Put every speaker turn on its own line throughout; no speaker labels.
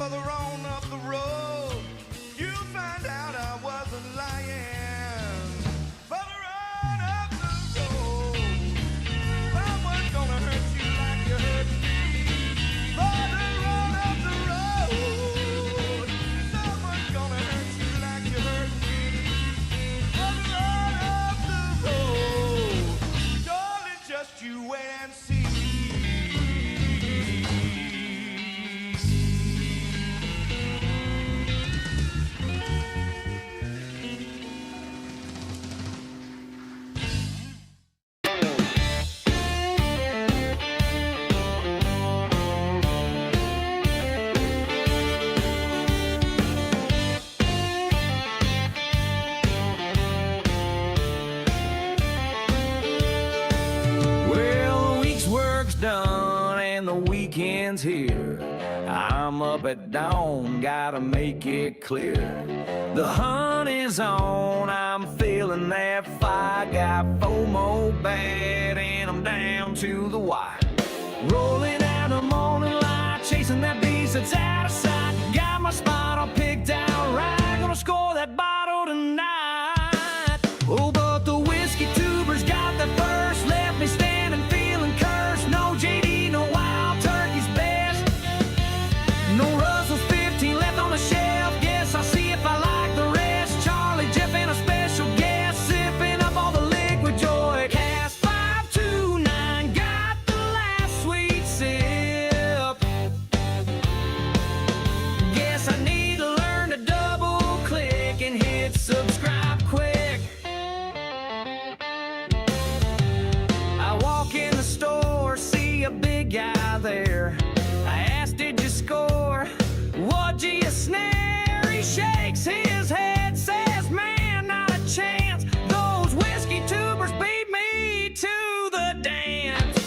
further on up the road, you'll find out I wasn't lying. Further on up the road, someone's gonna hurt you like you hurt me. Further on up the road, someone's gonna hurt you like you hurt me. Further on up the road, darling, just you wait and see. Done and the weekend's here. I'm up at dawn, gotta make it clear. The hunt is on, I'm feeling that fire. Got FOMO bad and I'm down to the wire. Rolling out the morning light, chasing that beast that's out of sight. Got my spot all picked out right, gonna score that bottle tonight. Oh, but the whiskey tuber's got the first, left me standing feeling cursed. No JD, no Wild Turkey's best. No Russell's 15 left on the shelf. Guess I'll see if I like the rest. Charlie, Jeff, and a special guest, sipping up all the liquid joy. Cast 529, got the last sweet sip. Guess I need to learn to double click and hit subscribe quick. I walk in the store, see a big guy there. I asked, did you score? What'd you snare? He shakes his head, says, man, not a chance. Those whiskey tubers beat me to the dance.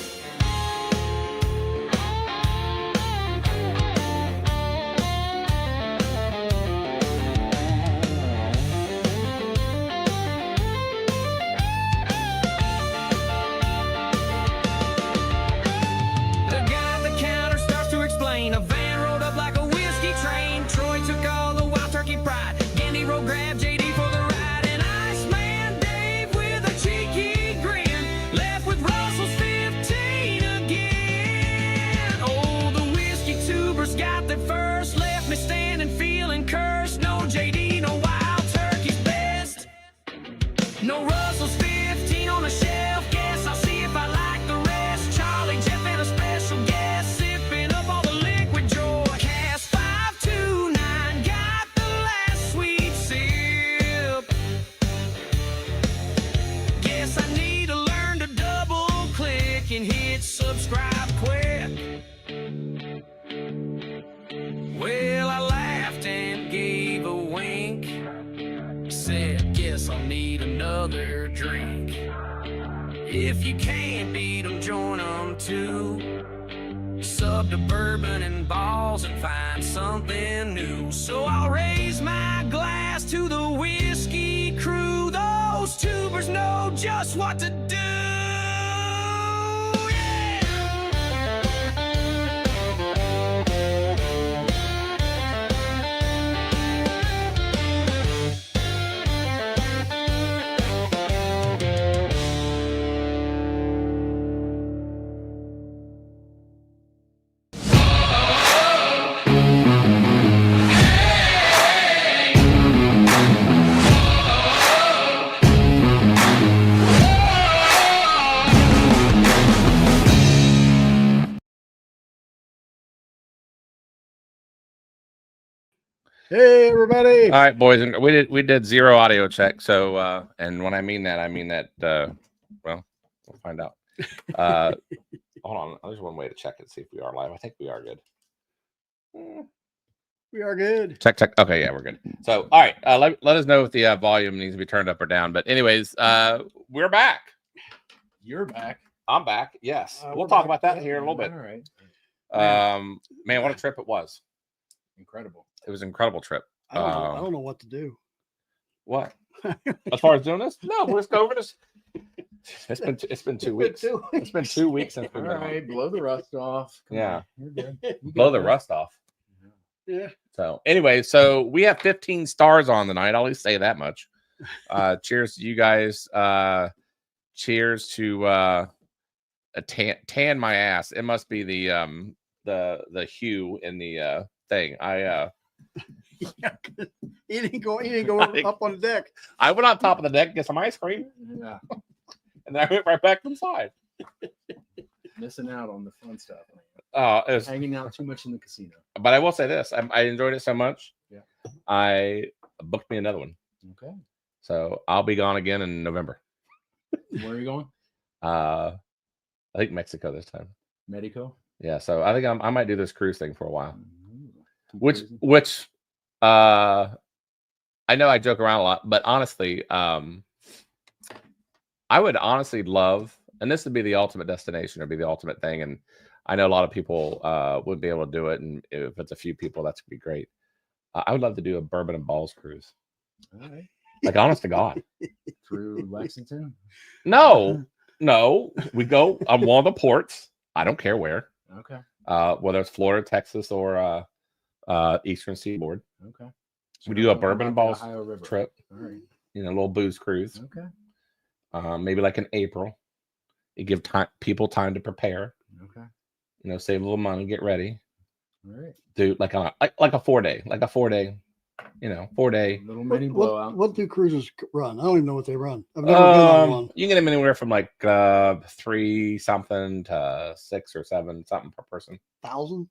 The guy at the counter starts to explain. A van rolled up like a whiskey train. Troy took all the Wild Turkey pride. Gandy Rowe grabbed JD for the ride. And Iceman Dave with a cheeky grin left with Russell's 15 again. Oh, the whiskey tubers got their first, left me standing feeling cursed. No JD, no Wild Turkey's best. No Russell's 15 on the shelf. Guess I'll see if I like the rest. Charlie, Jeff, and a special guest, sipping up all the liquid joy. Cast 529, got the last sweet sip. Guess I need to learn to double click and hit subscribe quick. Well, I laughed and gave a wink. Said, guess I'll need another drink. If you can't beat 'em, join 'em too. Sub to Bourbon and Ballz and find something new. So I'll raise my glass to the whiskey crew. Those tubers know just what to do. Yeah!
Hey everybody!
All right, boys, and we did zero audio check. So, and when I mean that, well, we'll find out. Hold on, there's one way to check it, see if we are live. I think we are good.
We are good.
Check. Okay, yeah, we're good. So, all right, let us know if the volume needs to be turned up or down. But anyways, we're back.
You're back.
I'm back. Yes, we'll
back.
talk about that here in a little bit.
All right.
Man, what a trip it was.
Incredible.
It was an incredible trip.
I don't know what to do.
What? As far as doing this? No, we'll just go over this. It's been 2 weeks. It's been 2 weeks since we've been
All right, blow the rust off. Come
Yeah.
on. You're good. You
blow
got
the
this.
rust off.
Yeah.
So anyway, so we have 15 stars on tonight. I'll at least say that much. Cheers to you guys. Cheers to a tan my ass. It must be the hue in the thing.
Yeah. He didn't go up on the deck.
I went on top of the deck, get some ice cream.
Yeah.
And then I went right back inside.
Missing out on the fun stuff.
It was,
Hanging out too much in the casino.
but I will say this: I enjoyed it so much.
Yeah.
I booked me another one.
Okay.
So I'll be gone again in November.
Where are you going?
I think Mexico this time.
Mexico.
Yeah. So I think I might do this cruise thing for a while.
Mm-hmm.
Which I know I joke around a lot, but honestly, I would honestly love, and this would be the ultimate destination or be the ultimate thing. And I know a lot of people would be able to do it. And if it's a few people, that's gonna be great. I would love to do a Bourbon and Ballz cruise.
All right.
Like, honest to God.
Through Lexington?
No. We go on one of the ports. I don't care where.
Okay.
Whether it's Florida, Texas, or Eastern Seaboard.
Okay.
We do a Bourbon and Ballz trip.
All right.
You know, a little booze cruise.
Okay.
Maybe like in April. You give people time to prepare.
Okay.
You know, save a little money, get ready.
All right.
Do like a 4-day, like a 4-day, you know, 4-day.
Little mini blowout.
What do cruises run? I don't even know what they run. I've never been on one.
You can get them anywhere from like 3 something to 6 or 7 something per person.
1,000?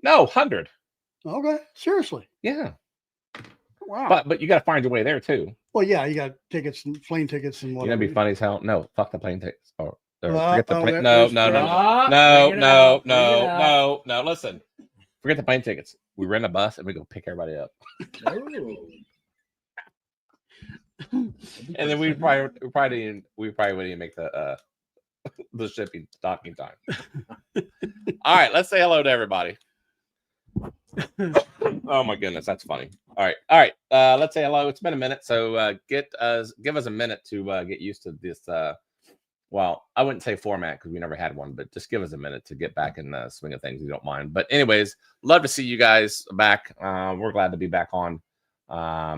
No, 100.
Okay, seriously.
Yeah.
Wow.
But you got to find your way there too.
Well, yeah, you got tickets and plane tickets and
You're
whatever.
gonna be funny as hell. No, fuck the plane tickets. Or
Well,
forget the
oh,
plane.
that-
No.
that's-
No. Listen, forget the plane tickets. We rent a bus and we go pick everybody up. And then we probably wouldn't even make the the shipping docking time. All right, let's say hello to everybody. Oh my goodness, that's funny. All right. Let's say hello. It's been a minute, so give us a minute to get used to this. Well, I wouldn't say format because we never had one, but just give us a minute to get back in the swing of things. If you don't mind. But anyways, love to see you guys back. We're glad to be back on.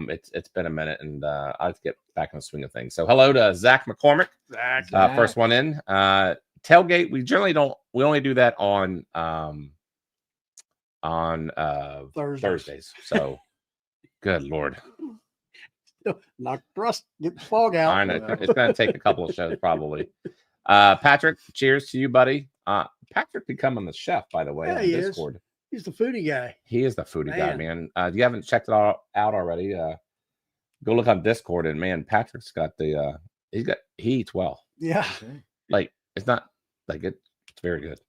It's been a minute, and I'll get back in the swing of things. So hello to Zach McCormick.
Zach.
First one in. Tailgate. We generally don't. We only do that on Thursdays. So good Lord.
Knock the rust, get the fog out.
I know it's going to take a couple of shows probably. Patrick, cheers to you, buddy. Patrick becoming the chef, by the way,
Yeah,
on
he
Discord.
He's the foodie guy.
He is the foodie guy, man. If you haven't checked it out already, go look on Discord. And man, Patrick's got the he eats well.
Yeah.
Okay.
Like it's not like it's very good.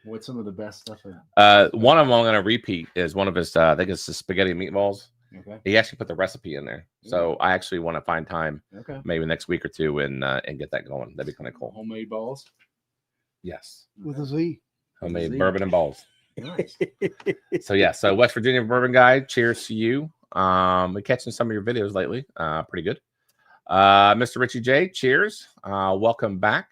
What's some of the best stuff?
One of them I'm going to repeat is one of his. I think it's the spaghetti and meatballs.
Okay.
He actually put the recipe in there, so I actually want to find time, maybe next week or two, and get that going. That'd be kind of cool.
Homemade balls.
Yes,
With a Z.
homemade
Z.
bourbon and balls.
Nice.
So yeah, so West Virginia bourbon guy. Cheers to you. Been catching some of your videos lately. Pretty good. Mr. Richie J. Cheers. Welcome back.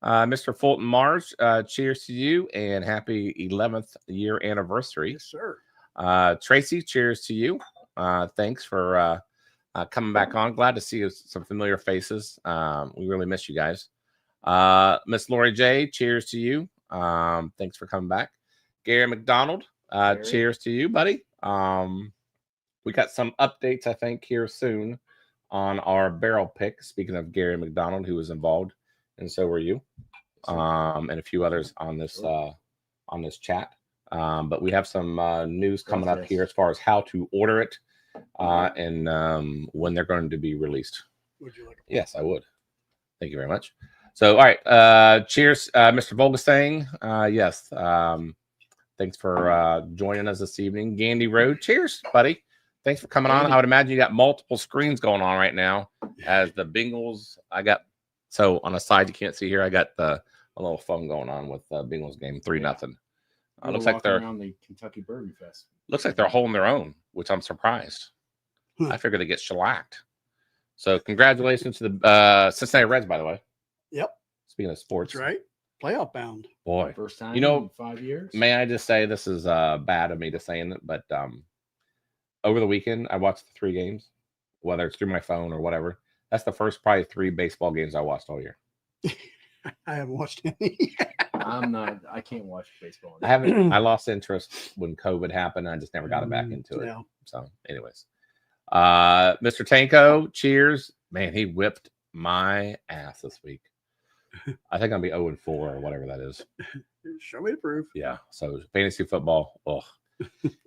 Mr. Fulton Mars. Cheers to you and happy 11th year anniversary.
Yes, sir.
Tracy. Cheers to you. Thanks for coming back on. Glad to see some familiar faces. We really miss you guys. Miss Lori J, cheers to you. Thanks for coming back. Gary McDonald, cheers to you, buddy. We got some updates, I think, here soon on our barrel pick. Speaking of Gary McDonald, who was involved, and so were you, and a few others on this chat. But we have some news coming up here as far as how to order it and when they're going to be released.
Would you like a
Yes, I would. Thank you very much. So, all right. Cheers, Mr. Volgastang. Yes. Thanks for joining us this evening. Gandy Road. Cheers, buddy. Thanks for coming on. I would imagine you got multiple screens going on right now as the Bengals. So on the side, you can't see here, I got a little phone going on with the Bengals game 3-0. Looks like they're
around the Kentucky Bourbon Fest.
Looks like they're holding their own, which I'm surprised. I figured they get shellacked. So congratulations to the Cincinnati Reds, by the way.
Yep.
Speaking of sports,
That's right. playoff bound.
Boy,
First time
You know,
in 5 years.
may I just say this is bad of me to saying it, but over the weekend I watched the 3 games, whether it's through my phone or whatever. That's the first probably 3 baseball games I watched all year.
I haven't watched any.
I can't watch baseball.
I haven't. I lost interest when COVID happened. I just never got back into it.
Yeah.
So, anyways, Mr. Tanko, cheers, man. He whipped my ass this week. I think I'll be 0-4 or whatever that is.
Show me the proof.
Yeah. So fantasy football. Oh,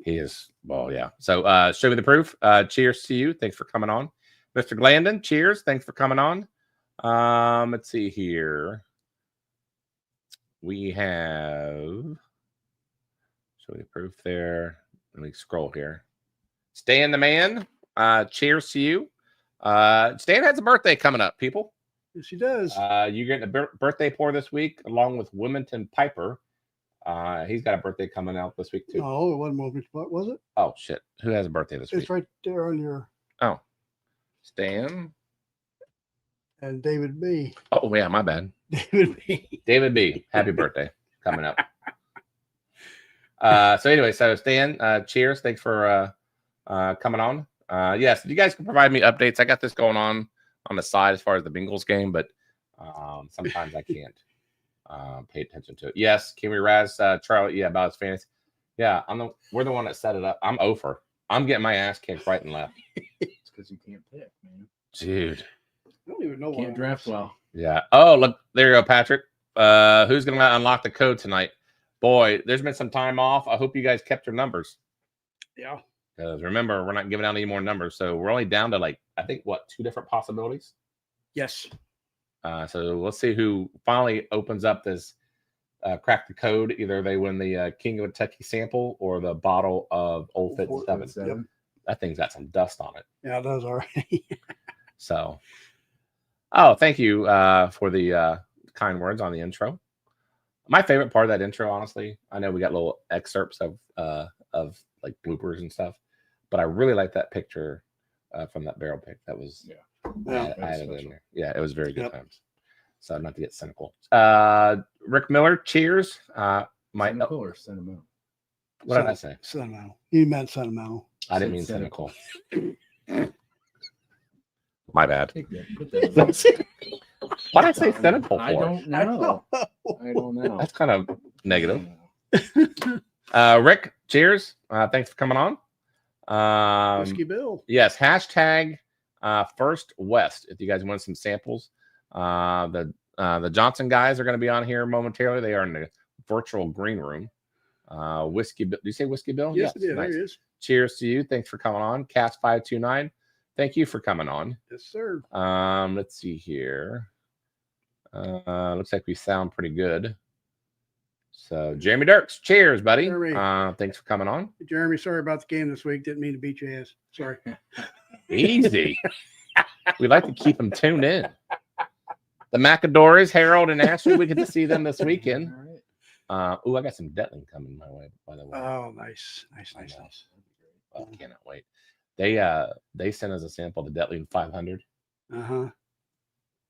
he is. Well, yeah. So show me the proof. Cheers to you. Thanks for coming on, Mr. Glandon. Cheers. Thanks for coming on. Let's see here. We have show me the proof there. Let me scroll here. Stan the man. Cheers to you. Stan has a birthday coming up, people.
Yes, he does.
You're getting a birthday pour this week, along with Wilmington Piper. He's got a birthday coming out this week too.
Oh, it wasn't Morgan. What was it?
Oh shit! Who has a birthday this week?
It's right there on your.
Oh, Stan.
And David B.
Oh yeah, my bad.
David B.
David B. Happy birthday coming up. So anyway, so Stan, cheers. Thanks for coming on. Yes, you guys can provide me updates. I got this going on the side as far as the Bengals game, but sometimes I can't pay attention to it. Yes, can we razz Charlie? Yeah, about his fantasy. Yeah, we're the one that set it up. I'm over. I'm getting my ass kicked right and left.
It's because you can't pick, man.
Dude.
I don't even know why.
Can't draft well.
Yeah. Oh, look, there you go, Patrick. Who's gonna unlock the code tonight? Boy, there's been some time off. I hope you guys kept your numbers.
Yeah.
Because remember, we're not giving out any more numbers, so we're only down to like I think 2 different possibilities.
Yes.
So let's see who finally opens up this crack the code. Either they win the King of Kentucky sample or the bottle of Old Fit 7.
Yep.
That thing's got some dust on it.
Yeah, it does already.
So, thank you for the kind words on the intro. My favorite part of that intro, honestly, I know we got little excerpts of like bloopers and stuff, but I really like that picture from that barrel pick. That was
Yeah.
I added in there. Yeah, it was very good
Yep.
times. So not to get cynical. Rick Miller, cheers.
Cynical or sentimental?
What did I say?
Sentimental. You meant sentimental.
I didn't mean
Said
cynical. My bad.
Take that, put that in.
What did I say cynical for?
I don't know. I don't know.
That's kind of negative. Rick, cheers. Thanks for coming on.
Whiskey Bill.
Yes, hashtag First West. If you guys want some samples, the Johnson guys are going to be on here momentarily. They are in the virtual green room. Whiskey Bill. Do you say Whiskey Bill?
Yes, it is.
Nice.
There it is.
Cheers to you. Thanks for coming on. Cast529. Thank you for coming on.
Yes, sir.
Let's see here. Looks like we sound pretty good. So Jeremy Dirks, cheers, buddy.
Jeremy.
Thanks for coming on.
Jeremy, sorry about the game this week. Didn't mean to beat your ass. Sorry.
Easy. We like to keep them tuned in. The Macadores, Harold and Ashley, we get to see them this weekend.
All right.
I got some Detling coming my way, by the way.
Oh, nice. Nice.
Oh, cannot wait. They sent us a sample of the Detling 500.
Uh-huh.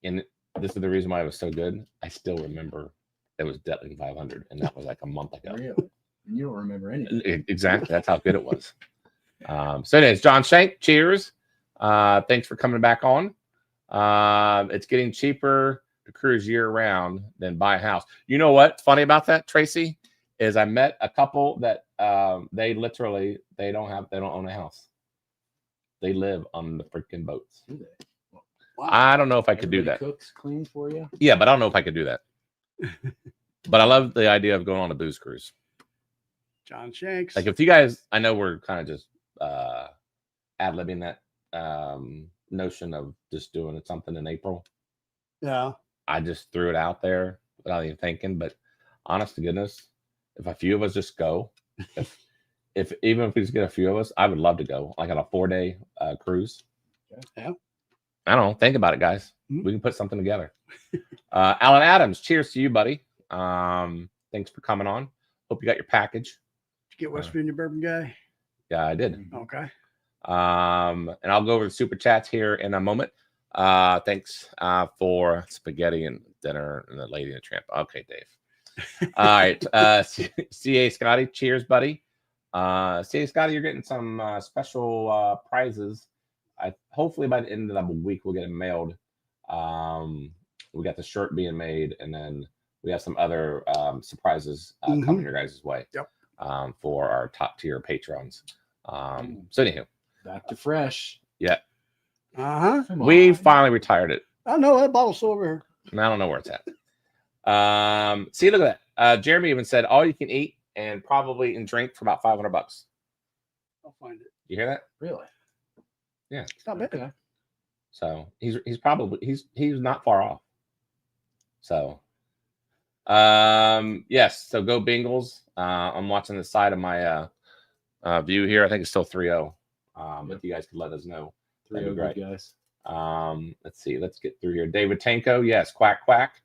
And this is the reason why it was so good. I still remember it was Detling 500, and that was like a month ago.
Really? You don't remember anything.
Exactly. That's how good it was. So anyways, John Shank, cheers. Thanks for coming back on. It's getting cheaper to cruise year round than buy a house. You know what's funny about that, Tracy? Is I met a couple that they don't own a house. They live on the freaking boats.
Do they?
Wow.
I don't know if I could do
Everybody
that.
Cooks, cleans for you.
Yeah, but I don't know if I could do that. But I love the idea of going on a booze cruise.
John Shanks.
Like if you guys, I know we're kind of just ad-libbing that notion of just doing something in April.
Yeah.
I just threw it out there without even thinking. But honest to goodness, if a few of us just go, if even if we just get a few of us, I would love to go like on a 4-day cruise.
Yeah.
I don't know. Think about it, guys.
Mhm.
We can put something together. Alan Adams, cheers to you, buddy. Thanks for coming on. Hope you got your package.
Did you get West Virginia bourbon guy?
Yeah, I did.
Okay.
And I'll go over the super chats here in a moment. Thanks for spaghetti and dinner and the Lady and the Tramp. Okay, Dave. All right. CA Scotty, cheers, buddy. CA Scotty, you're getting some special prizes. Hopefully by the end of the week we'll get them mailed. We got the shirt being made, and then we have some other surprises coming your guys' way.
Yep.
For our top tier patrons. So anywho,
Back to fresh.
yeah,
Come
we
on.
finally retired it.
I know that bottle's still over here.
And I don't know where it's at. See, look at that. Jeremy even said all you can eat and probably and drink for about $500.
I'll find it.
You hear that?
Really?
Yeah.
It's not bad.
Okay.
So he's not far off. So yes, so go Bengals. I'm watching the side of my view here. I think it's still 3-0. If you guys could let us know. That'd be
3-0
great.
good guys.
Let's see. Let's get through here. David Tanko, yes, quack quack.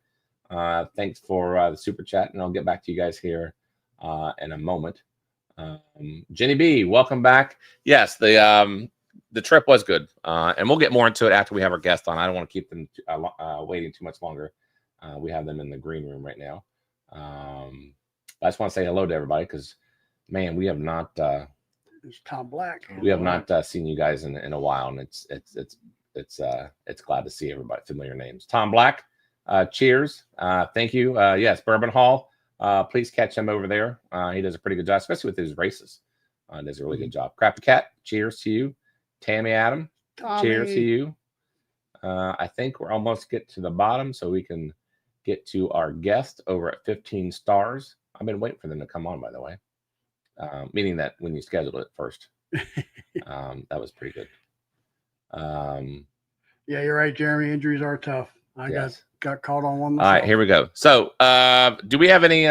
Thanks for the super chat, and I'll get back to you guys here in a moment. Jenny B, welcome back. Yes, the trip was good, and we'll get more into it after we have our guest on. I don't want to keep them waiting too much longer. We have them in the green room right now. I just want to say hello to everybody because, man, we have not
It's Tom Black.
seen you guys in a while, and it's glad to see everybody, familiar names. Tom Black, cheers. Thank you. Yes, Bourbon Hall. Please catch him over there. He does a pretty good job, especially with his races. Does a really good job. Crappy Cat, cheers to you. Tammy Adam, cheers to you. I think we're almost get to the bottom, so we can get to our guest over at 15 Stars. I've been waiting for them to come on, by the way. Meaning that when you scheduled it first, that was pretty good.
Yeah, you're right, Jeremy. Injuries are tough. I got caught on one.
All right, here we go. So, do we have any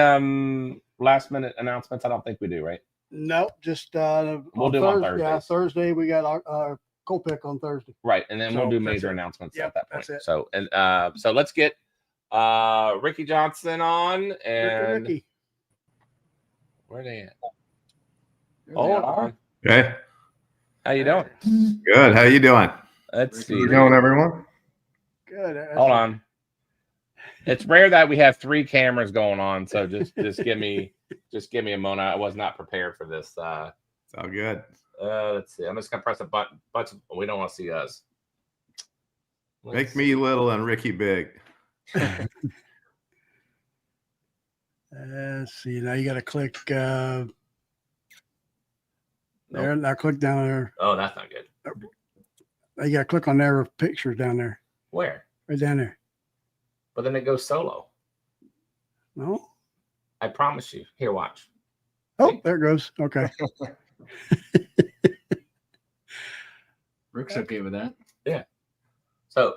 last minute announcements? I don't think we do, right?
Nope, just
We'll do on Thursday.
Yeah, Thursday we got our co-pick on Thursday.
Right, and then we'll
So
do
that's
major
it.
announcements
Yep,
at that point.
that's it.
So, and so let's get Ricky Johnson on, and
Ricky.
where are they at?
There
Oh,
they are.
Okay,
how you doing?
good. How you doing?
Let's see.
How you doing, everyone?
Good.
Hold on. It's rare that we have 3 cameras going on, so just give me a moment. I was not prepared for this.
It's all good.
Let's see. I'm just gonna press a button. We don't want to see us.
Make me little and Ricky big.
Let's see. Now you got to click there. Now click down there.
Oh, that's not good.
Now you got to click on their pictures down there.
Where?
Right down there.
But then it goes solo.
No.
I promise you. Here, watch.
Oh,
See?
there it goes. Okay.
Rick's okay with that.
So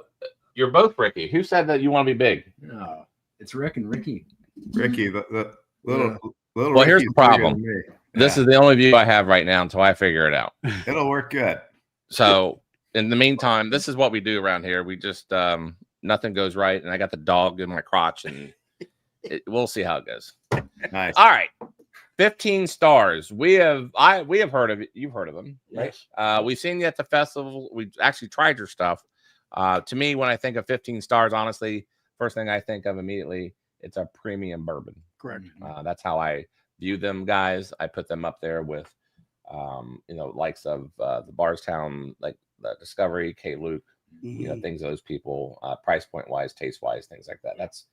you're both Ricky. Who said that you want to be big?
No, it's Rick and Ricky.
Ricky, the little
Well, here's
Ricky's
the problem.
bigger than me.
This
Yeah,
is the only view I have right now until I figure it out.
it'll work good.
So in the meantime, this is what we do around here. We just nothing goes right, and I got the dog in my crotch, and we'll see how it goes.
Nice.
All right, 15 Stars. We have heard of it. You've heard of them, right?
Yes.
We've seen you at the festival. We've actually tried your stuff. To me, when I think of 15 Stars, honestly, first thing I think of immediately, it's a premium bourbon.
Correct.
That's how I view them, guys. I put them up there with, likes of the Bardstown, like the Discovery, K. Luke, things those people, price point wise, taste wise, things like that. That's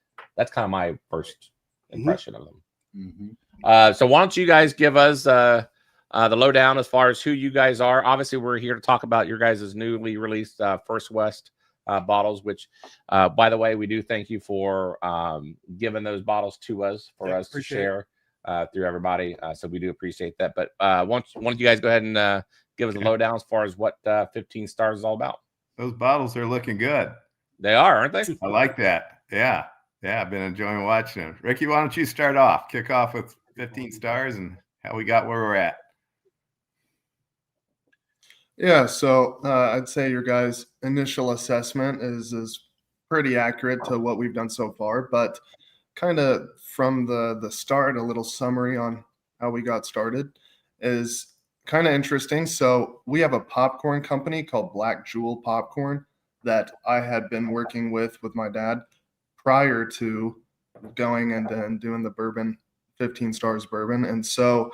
kind of my first impression of them.
Mm-hmm.
So why don't you guys give us the lowdown as far as who you guys are? Obviously, we're here to talk about your guys' newly released First West bottles, which, by the way, we do thank you for giving those bottles to us for us to share through everybody. So we do appreciate that. But why don't you guys go ahead and give us a lowdown as far as what 15 Stars is all about?
Those bottles are looking good.
They are, aren't they?
I like that. Yeah. I've been enjoying watching them. Ricky, why don't you start off? Kick off with 15 Stars and how we got where we're at.
Yeah, so I'd say your guys' initial assessment is pretty accurate to what we've done so far, but kind of from the start, a little summary on how we got started is kind of interesting. So we have a popcorn company called Black Jewel Popcorn that I had been working with my dad prior to going and doing the bourbon, 15 Stars bourbon. And so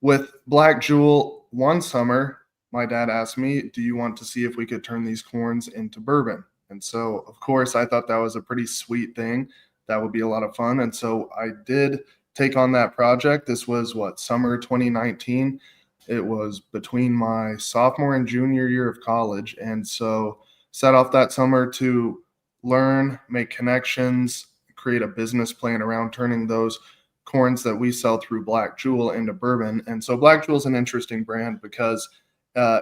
with Black Jewel, one summer, my dad asked me, do you want to see if we could turn these corns into bourbon? And so, of course, I thought that was a pretty sweet thing. That would be a lot of fun. And so I did take on that project. This was summer 2019. It was between my sophomore and junior year of college. And so set off that summer to learn, make connections, create a business plan around turning those corns that we sell through Black Jewel into bourbon. And so Black Jewel is an interesting brand because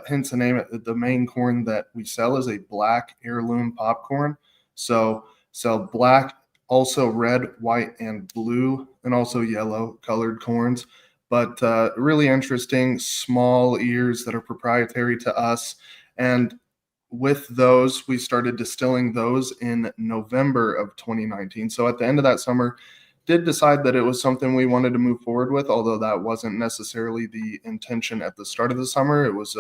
hence the name, the main corn that we sell is a black heirloom popcorn. So sell black, also red, white, and blue, and also yellow colored corns. But really interesting small ears that are proprietary to us. And with those, we started distilling those in November of 2019. So at the end of that summer, did decide that it was something we wanted to move forward with, although that wasn't necessarily the intention at the start of the summer. It was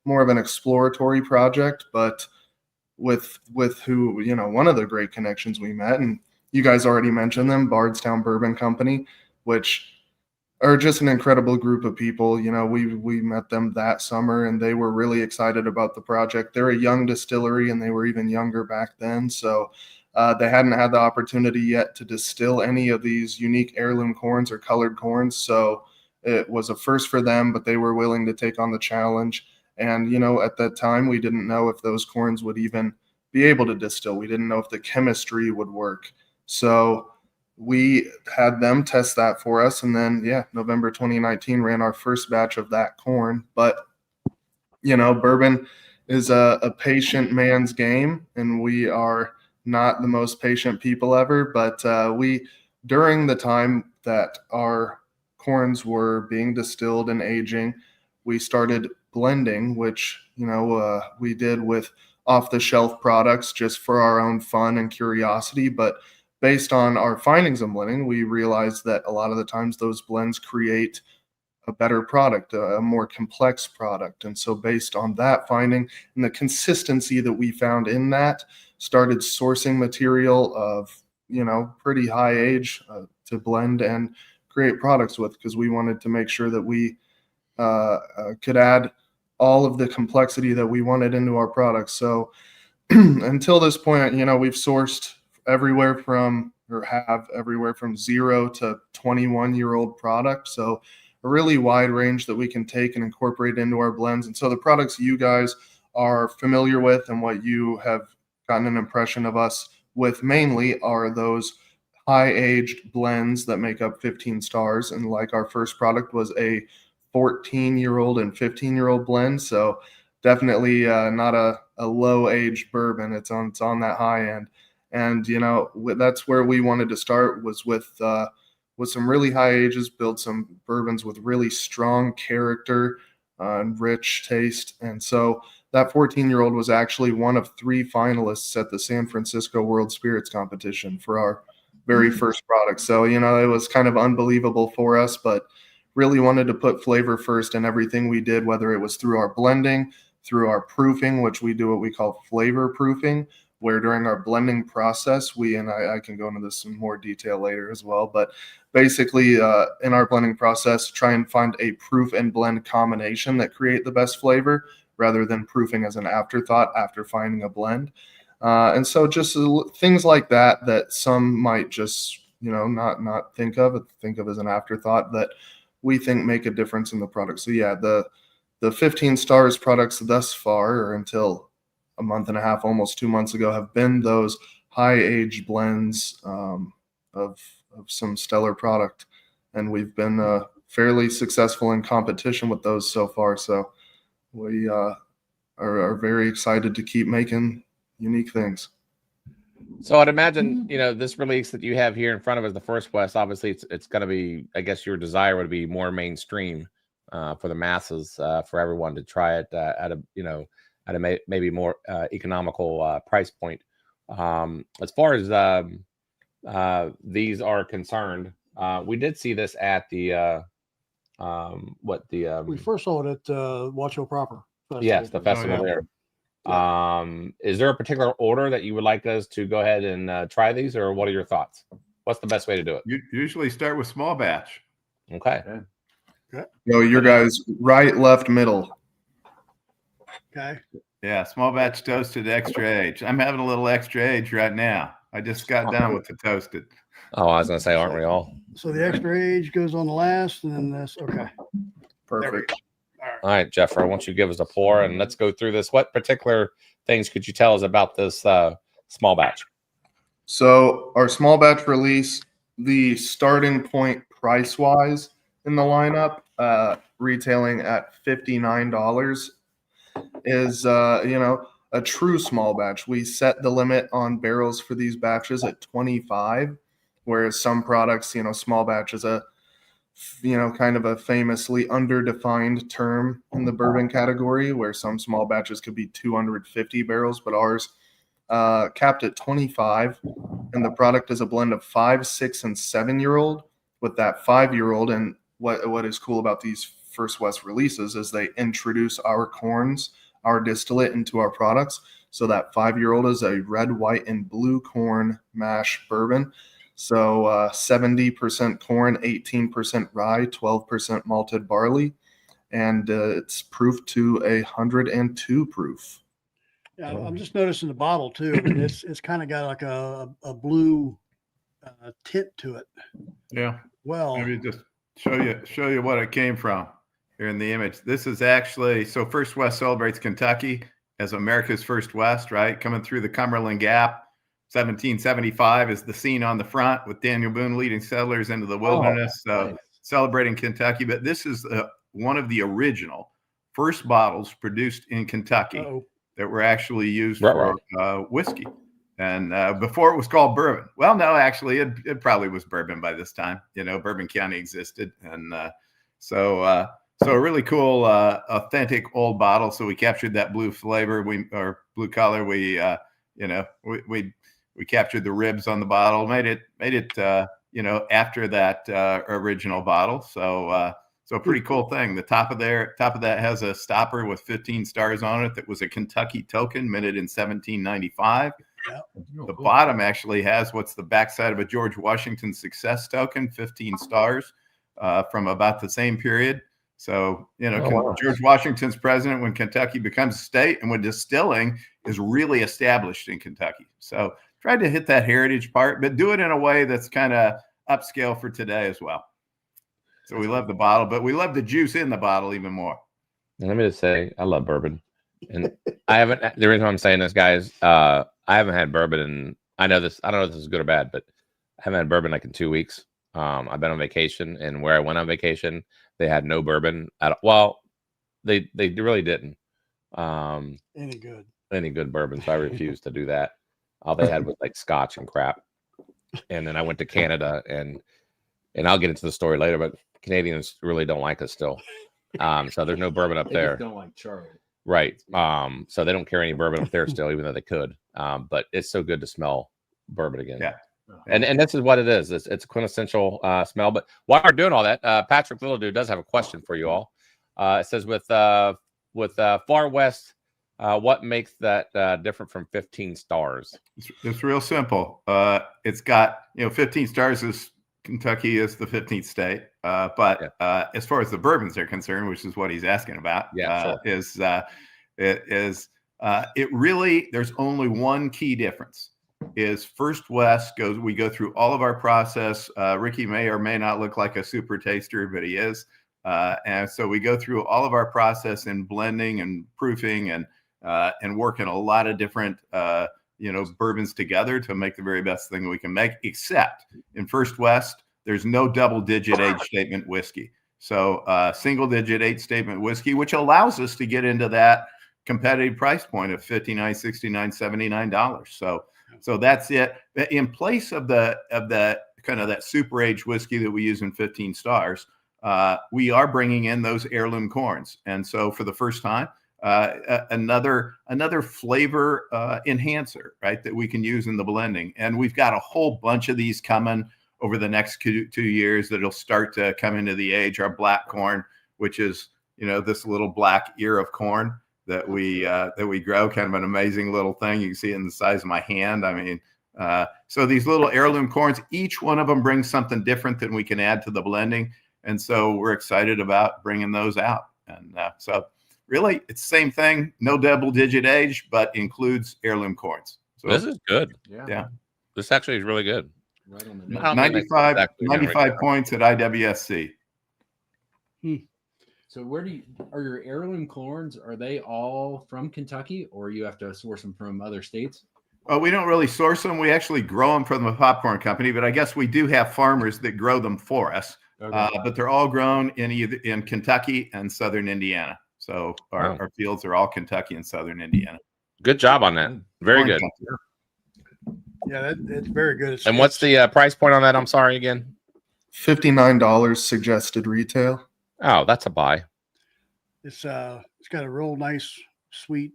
more of an exploratory project, but with who, one of the great connections we met, and you guys already mentioned them, Bardstown Bourbon Company, which are just an incredible group of people. We met them that summer and they were really excited about the project. They're a young distillery and they were even younger back then. So they hadn't had the opportunity yet to distill any of these unique heirloom corns or colored corns. So it was a first for them, but they were willing to take on the challenge. And, at that time, we didn't know if those corns would even be able to distill. We didn't know if the chemistry would work. So we had them test that for us. And then, November 2019 ran our first batch of that corn. But, bourbon is a patient man's game, and we are not the most patient people ever. But during the time that our corns were being distilled and aging, we started blending, which, we did with off-the-shelf products just for our own fun and curiosity. But based on our findings in blending, we realized that a lot of the times those blends create a better product, a more complex product. And so based on that finding and the consistency that we found in that, started sourcing material of, pretty high age to blend and create products with, because we wanted to make sure that we could add all of the complexity that we wanted into our products. So until this point, we've sourced everywhere from 0 to 21-year-old product. So a really wide range that we can take and incorporate into our blends. And so the products you guys are familiar with and what you have gotten an impression of us with mainly are those high-aged blends that make up 15 Stars. And like our first product was a 14-year-old and 15-year-old blend. So definitely not a low-aged bourbon. It's on that high end. And, that's where we wanted to start, was with some really high ages, build some bourbons with really strong character and rich taste. And so that 14-year-old was actually one of 3 finalists at the San Francisco World Spirits Competition for our very first product. So, it was kind of unbelievable for us, but really wanted to put flavor first in everything we did, whether it was through our blending, through our proofing, which we do what we call flavor proofing, where during our blending process, I can go into this in more detail later as well, but basically in our blending process, try and find a proof and blend combination that create the best flavor rather than proofing as an afterthought after finding a blend. And so just things like that some might just, not think of as an afterthought that we think make a difference in the product. So the 15 Stars products thus far, or until a month and a half, almost 2 months ago, have been those high age blends of some stellar product. And we've been fairly successful in competition with those so far. So we are very excited to keep making unique things.
So I'd imagine, this release that you have here in front of us, the First West, obviously it's going to be, I guess your desire would be more mainstream for the masses, for everyone to try it at a maybe more economical price point. As far as these are concerned, we did see this at the
we first saw it at Watch Hill Proper Festival.
Yes, the festival
yeah.
there. Is there a particular order that you would like us to go ahead and try these, or what are your thoughts? What's the best way to do it?
You usually start with small batch.
Okay.
No, your guys, right, left, middle.
Okay.
Yeah, small batch toasted extra age. I'm having a little extra age right now. I just got done with the toasted.
Oh, I was going to say, aren't we all?
So the extra age goes on the last, and then this. Okay.
Perfect.
All right, Jeff, I want you to give us a pour and let's go through this. What particular things could you tell us about this small batch?
So our small batch release, the starting point price wise in the lineup, retailing at $59 is a true small batch. We set the limit on barrels for these batches at 25, whereas some products, small batch is a kind of a famously underdefined term in the bourbon category, where some small batches could be 250 barrels, but ours capped at 25, and the product is a blend of 5, 6, and 7-year-old with that 5-year-old. And what is cool about these First West releases is they introduce our corns, our distillate into our products. So that 5-year-old is a red, white, and blue corn mash bourbon. So 70% corn, 18% rye, 12% malted barley, and it's proof to 102 proof.
Yeah, I'm just noticing the bottle too. I mean, it's kind of got like a blue tint to it.
Yeah.
Well,
Maybe just show you what it came from here in the image. This is actually, so First West celebrates Kentucky as America's First West, right? Coming through the Cumberland Gap. 1775 is the scene on the front with Daniel Boone leading settlers into the wilderness. So celebrating Kentucky. But this is one of the original first bottles produced in Kentucky that were actually used for whiskey. And before it was called bourbon. Well, no, actually, it probably was bourbon by this time. Bourbon County existed. And so a really cool, authentic old bottle. So we captured that blue flavor, or blue color. We captured the ribs on the bottle, made it after that original bottle. So a pretty cool thing. The top of that has a stopper with 15 stars on it that was a Kentucky token minted in 1795. The bottom actually has what's the backside of a George Washington success token, 15 stars from about the same period. So, George Washington's president when Kentucky becomes a state, and when distilling is really established in Kentucky. So tried to hit that heritage part, but do it in a way that's kind of upscale for today as well. So we love the bottle, but we love the juice in the bottle even more.
And let me just say, I love bourbon. And the reason why I'm saying this, guys, I haven't had bourbon, and I don't know if this is good or bad, but I haven't had bourbon like in 2 weeks. I've been on vacation, and where I went on vacation, they had no bourbon at all. Well, they really didn't.
any good
Bourbon, so I refused to do that. All they had was like scotch and crap. And then I went to Canada, and I'll get into the story later, but Canadians really don't like us still. So there's no bourbon up there.
Don't like Charlie.
Right. So they don't carry any bourbon up there still, even though they could. But it's so good to smell bourbon again.
Yeah.
And this is what it is. It's a quintessential smell. But while we're doing all that, Patrick Littledew does have a question for you all. It says with Far West, what makes that different from 15 stars?
It's real simple. It's got 15 stars is Kentucky is the 15th state, but as far as the bourbons are concerned, which is what he's asking about, it really, there's only one key difference. Is First West we go through all of our process. Ricky may or may not look like a super taster, but he is. And so we go through all of our process in blending and proofing and working a lot of different, bourbons together to make the very best thing we can make, except in First West, there's no double-digit age statement whiskey. So single digit 8 statement whiskey, which allows us to get into that competitive price point of $59, $69, $79. So that's it. In place of the kind of that super aged whiskey that we use in 15 stars, we are bringing in those heirloom corns. And so for the first time, another flavor enhancer, right, that we can use in the blending. And we've got a whole bunch of these coming over the next 2 years that'll start to come into the age. Our black corn, which is, this little black ear of corn. that we grow. Kind of an amazing little thing. You can see it in the size of my hand. I mean, so these little heirloom corns, each one of them brings something different that we can add to the blending, and so we're excited about bringing those out. And so really, it's the same thing. No double-digit age, but includes heirloom corns. So
This is good.
yeah.
This actually is really good.
Right on the
I
nose.
don't think that's
95,
exactly right
95
now.
points at IWSC.
So where are your heirloom corns? Are they all from Kentucky, or you have to source them from other states?
Well, we don't really source them. We actually grow them from the popcorn company, but I guess we do have farmers that grow them for us.
Okay.
But they're all grown in Kentucky and southern Indiana. So our fields are all Kentucky and southern Indiana.
Good job on that. Very good.
Yeah, that's very good.
And what's the price point on that? I'm sorry again.
$59 suggested retail.
Oh, that's a buy.
It's got a real nice sweet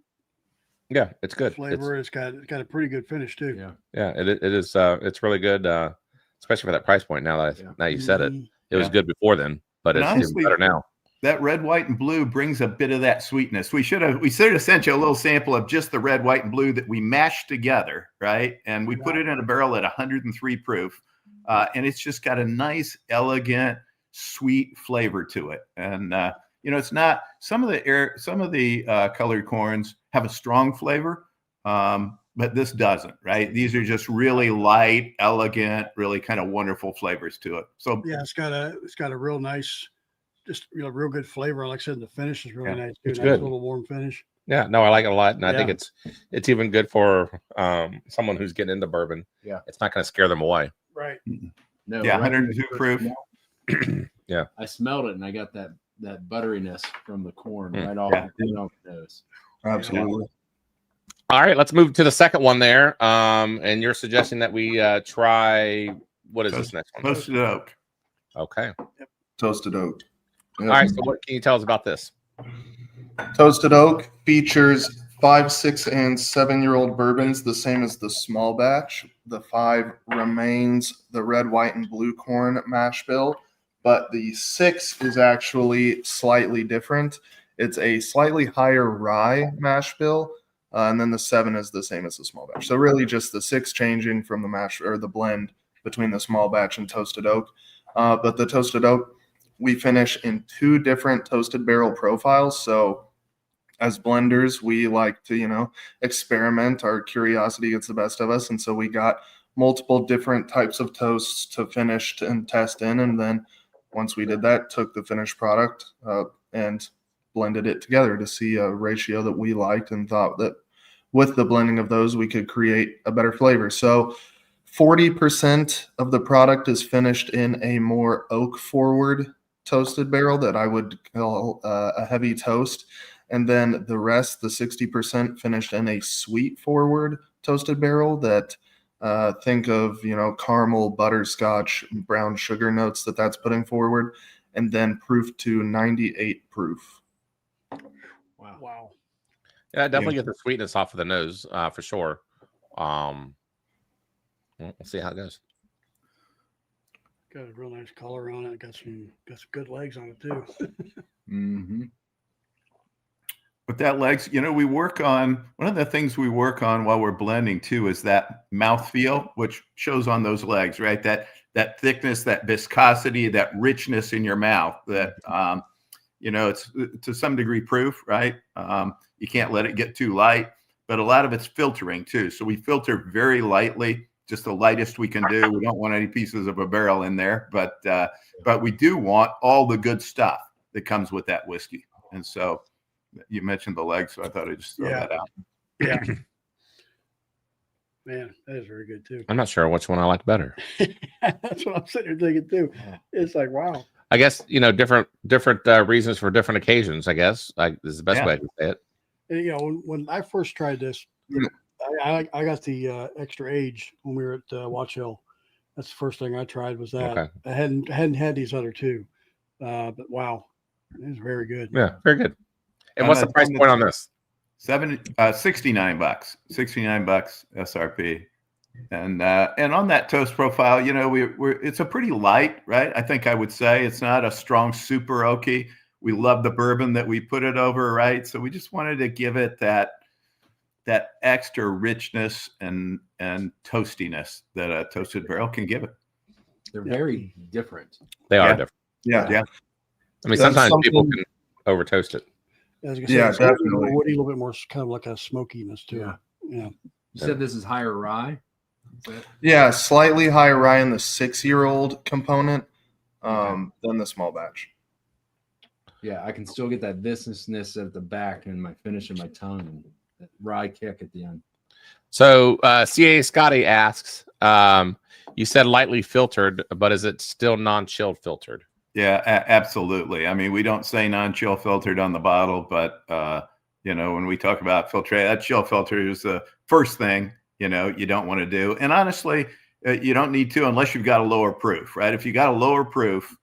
Yeah, it's good.
flavor. It's got a pretty good finish too.
Yeah.
Yeah, it is. It's really good, especially for that price point. Now you said it, it was good before then, but
And
it's
honestly,
even better now.
That red, white, and blue brings a bit of that sweetness. We should have sent you a little sample of just the red, white, and blue that we mashed together, right? And we put it in a barrel at 103 proof, and it's just got a nice, elegant, sweet flavor to it. And it's not some of the colored corns have a strong flavor, but this doesn't, right? These are just really light, elegant, really kind of wonderful flavors to it. So
Yeah, it's got a real nice, just real good flavor. Like I said, the finish is really nice too.
It's
Nice
good.
little warm finish.
Yeah, no, I like it a lot, and I
Yeah.
think it's even good for someone who's getting into bourbon.
Yeah.
It's not going to scare them away.
Right.
No.
yeah,
right
102
when
proof.
I smelled it, and I got that butteriness from the corn
Mm.
right off the nose.
Absolutely.
All right, let's move to the second one there. And you're suggesting that we try what is this next one?
Toasted oak.
Okay.
Toasted oak.
All right. So what can you tell us about this?
Toasted oak features 5, 6, and 7-year-old bourbons, the same as the small batch. The 5 remains the red, white, and blue corn mash bill, but the 6 is actually slightly different. It's a slightly higher rye mash bill, and then the 7 is the same as the small batch. So really just the 6 changing from the mash or the blend between the small batch and toasted oak. But the toasted oak, we finish in 2 different toasted barrel profiles. So as blenders, we like to, experiment. Our curiosity gets the best of us. And so we got multiple different types of toasts to finish and test in. And then once we did that, took the finished product and blended it together to see a ratio that we liked and thought that with the blending of those, we could create a better flavor. So 40% of the product is finished in a more oak forward toasted barrel that I would call a heavy toast. And then the rest, the 60%, finished in a sweet forward toasted barrel that think of, caramel, butterscotch, brown sugar notes that's putting forward, and then proof to 98 proof.
Wow.
Yeah, definitely get the sweetness off of the nose for sure. We'll see how it goes.
Got a real nice color on it. Got some good legs on it too.
Mm-hmm.
With that legs, we work on one of the things we work on while we're blending too is that mouthfeel, which shows on those legs, right? That thickness, that viscosity, that richness in your mouth. That it's to some degree proof, right? You can't let it get too light, but a lot of it's filtering too. So we filter very lightly, just the lightest we can do. We don't want any pieces of a barrel in there, but we do want all the good stuff that comes with that whiskey, and so. You mentioned the legs, so I thought I'd just throw that out.
Yeah. Man, that is very good too.
I'm not sure which one I like better.
That's what I'm sitting here thinking too. It's like, wow.
I guess different reasons for different occasions. I guess this is the best way I can say it.
And, when I first tried this, I got the extra age when we were at Watch Hill. That's the first thing I tried was that.
Okay.
I hadn't had these other two, but wow, it was very good.
Yeah, very good. And what's the price point on this?
$69, $69 SRP, and on that toast profile, we're it's a pretty light, right? I think I would say it's not a strong super oaky. We love the bourbon that we put it over, right? So we just wanted to give it that extra richness and toastiness that a toasted barrel can give it.
They're very different.
They are
Yeah.
different.
Yeah.
Yeah.
I mean,
That's
sometimes people
something-
can over toast it.
I was gonna say,
Yeah,
it's a little bit
definitely.
more woody, a little bit more kind of like a smokiness to
Yeah.
it. Yeah.
You said this is higher rye. Is that-
Yeah, slightly higher rye in the 6-year-old component
Okay.
than the small batch.
Yeah, I can still get that viscousness at the back and my finish in my tongue and that rye kick at the end.
So CA Scotty asks, you said lightly filtered, but is it still non-chilled filtered?
Yeah, absolutely. I mean, we don't say non-chill filtered on the bottle, but when we talk about filtration, that chill filter is the first thing, you don't want to do. And honestly, you don't need to unless you've got a lower proof, right? If you got a lower proof,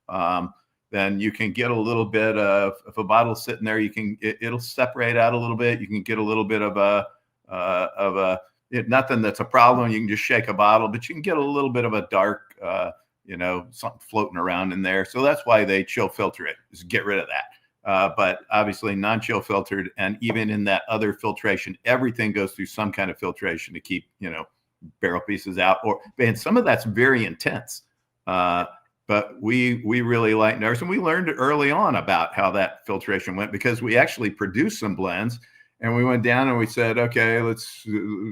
then you can get a little bit of, if a bottle's sitting there, it'll separate out a little bit. You can get a little bit of nothing that's a problem. You can just shake a bottle, but you can get a little bit of a dark, something floating around in there. So that's why they chill filter it, is get rid of that. But obviously non-chill filtered, and even in that other filtration, everything goes through some kind of filtration to keep, barrel pieces out. And some of that's very intense. But we really liked ours, and we learned early on about how that filtration went, because we actually produced some blends, and we went down and we said, okay, let's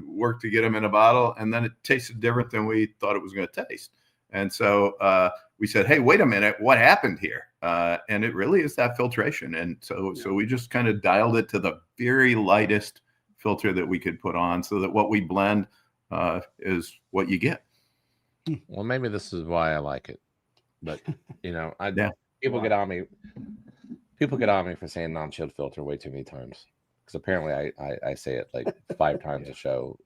work to get them in a bottle. And then it tasted different than we thought it was going to taste. And so we said, hey, wait a minute, what happened here? And it really is that filtration. And so we just kind of dialed it to the very lightest filter that we could put on, so that what we blend is what you get.
Well, maybe this is why I like it. But people get on me. People get on me for saying non-chilled filter way too many times, because apparently I say it like 5 times a show.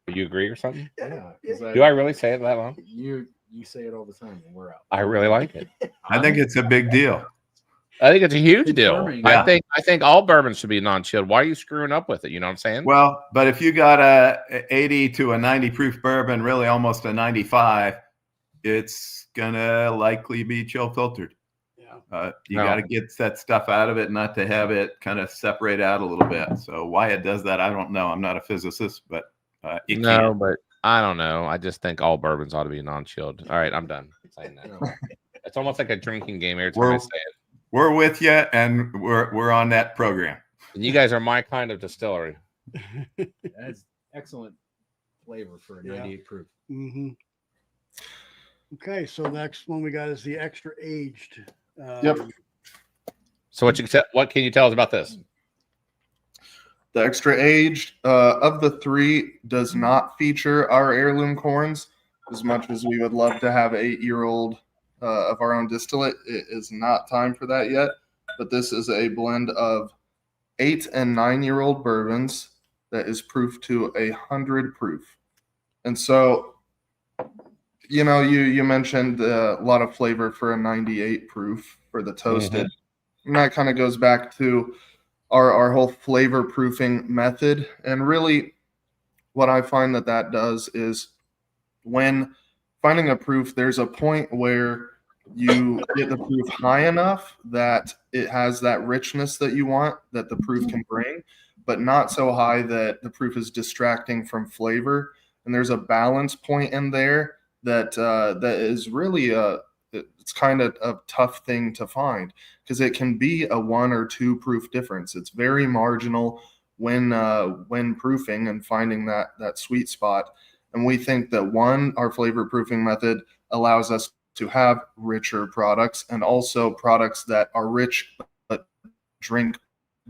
You agree or something?
Yeah.
Do I really say it that long?
You say it all the time when we're out.
I really like it.
I think it's a big deal.
I think it's a huge deal.
Confirming.
I think all bourbon should be non-chilled. Why are you screwing up with it? You know what I'm saying?
Well, but if you got a 80 to a 90 proof bourbon, really almost a 95, it's gonna likely be chill filtered.
Yeah.
You got to get that stuff out of it, not to have it kind of separate out a little bit. So why it does that, I don't know. I'm not a physicist, but it
no,
can.
but I don't know. I just think all bourbons ought to be non-chilled. All right, I'm done saying that. It's almost like a drinking game every time I say it.
We're with you, and we're on that program.
And you guys are my kind of distillery.
That's excellent flavor for a
Yeah.
98 proof.
Mm-hmm. Okay, so next one we got is the extra aged.
Yep.
So what can you tell us about this?
The extra aged of the 3 does not feature our heirloom corns. As much as we would love to have 8-year-old of our own distillate, it is not time for that yet. But this is a blend of 8 and 9-year-old bourbons that is proof to 100 proof. And so, you mentioned a lot of flavor for a 98 proof for the toasted. And that kind of goes back to our whole flavor proofing method. And really what I find that does is, when finding a proof, there's a point where you get the proof high enough that it has that richness that you want, that the proof can bring, but not so high that the proof is distracting from flavor. And there's a balance point in there that is really it's kind of a tough thing to find, because it can be a 1 or 2 proof difference. It's very marginal when proofing and finding that sweet spot. And we think that our flavor proofing method allows us to have richer products, and also products that are rich but drink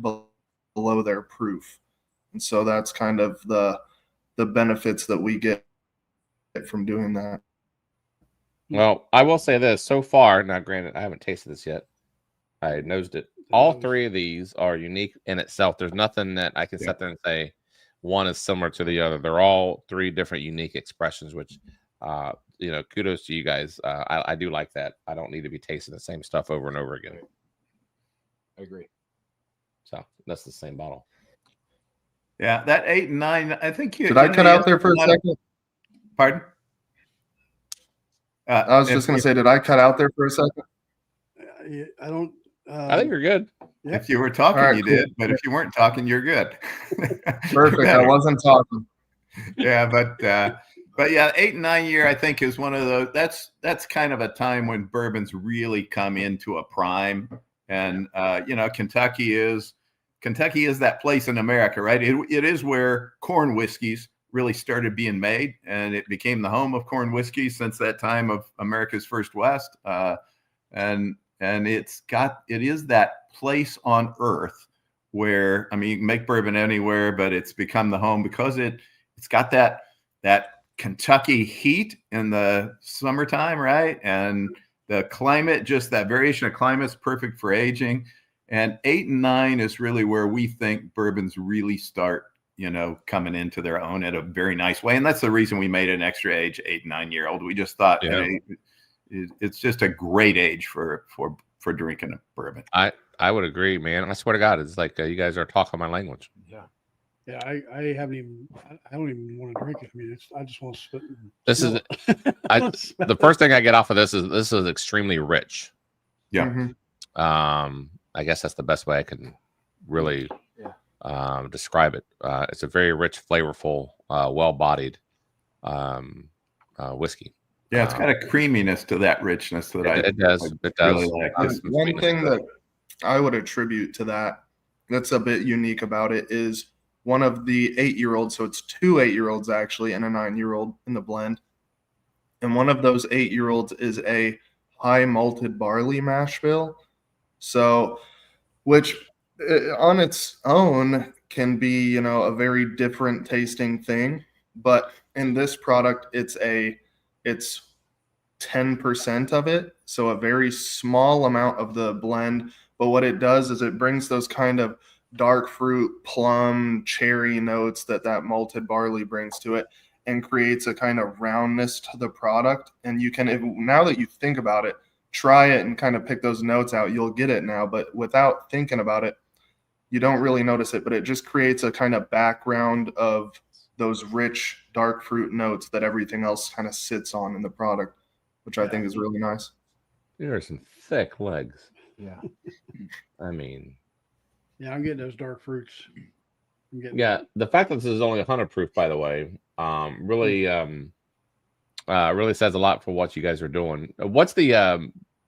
below their proof. And so that's kind of the benefits that we get from doing that.
Well, I will say this so far. Now, granted, I haven't tasted this yet. I nosed it. All 3 of these are unique in itself. There's nothing that I can sit there and say one is similar to the other. They're all 3 different unique expressions, which, kudos to you guys. I do like that. I don't need to be tasting the same stuff over and over again.
I agree.
So that's the same bottle.
Yeah, that 8 and 9. I think
Did I cut out there for a second?
Pardon?
I was just going to say, did I cut out there for a second?
I don't.
I think you're good.
Yep.
If you were talking,
All right,
you
cool.
did, but if you weren't talking, you're good. You're
Perfect. I
better.
wasn't talking.
Yeah, but yeah, 8 and 9 year I think is one of those. That's kind of a time when bourbons really come into a prime, and you know, Kentucky is that place in America, right? It is where corn whiskeys really started being made, and it became the home of corn whiskey since that time of America's First West. And it is that place on earth where, I mean, you can make bourbon anywhere, but it's become the home because it's got that Kentucky heat in the summertime, right? And the climate, just that variation of climate is perfect for aging. And 8 and 9 is really where we think bourbons really start, you know, coming into their own in a very nice way. And that's the reason we made an extra age 8 and 9 year old. We just thought,
Yeah.
it's just a great age for drinking a bourbon.
I would agree, man. I swear to God, it's like you guys are talking my language.
Yeah, I haven't even. I don't even want to drink it. I mean, I just want to spit.
This is the first thing I get off of this is extremely rich.
Yeah.
Mhm.
I guess that's the best way I can really describe it. It's a very rich, flavorful, well-bodied whiskey.
Yeah, it's got a creaminess to that richness that
It does. It does.
really like.
One thing that I would attribute to that's a bit unique about it is one of the 8-year-olds. So it's 2 8-year-olds actually and a 9-year-old in the blend. And one of those 8-year-olds is a high malted barley mash bill. So, which on its own can be, you know, a very different tasting thing. But in this product, it's 10% of it. So a very small amount of the blend. But what it does is it brings those kind of dark fruit, plum, cherry notes that malted barley brings to it and creates a kind of roundness to the product. And you can, now that you think about it, try it and kind of pick those notes out. You'll get it now. But without thinking about it, you don't really notice it. But it just creates a kind of background of those rich, dark fruit notes that everything else kind of sits on in the product, which I think is really nice.
There are some thick legs.
Yeah.
I mean,
Yeah, I'm getting those dark fruits.
yeah. The fact that this is only 100 proof, by the way, really says a lot for what you guys are doing. What's the?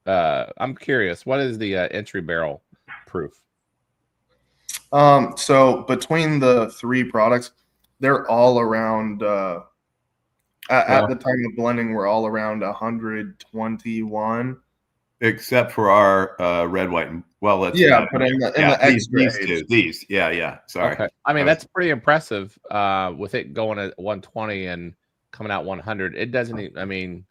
I'm curious. What is the entry barrel proof?
So between the 3 products, they're all around. At the time of blending, we're all around 121.
Except for our red, white, and but in the these, sorry.
Okay. I mean, that's pretty impressive. With it going at 120 and coming out 100, it doesn't. I mean,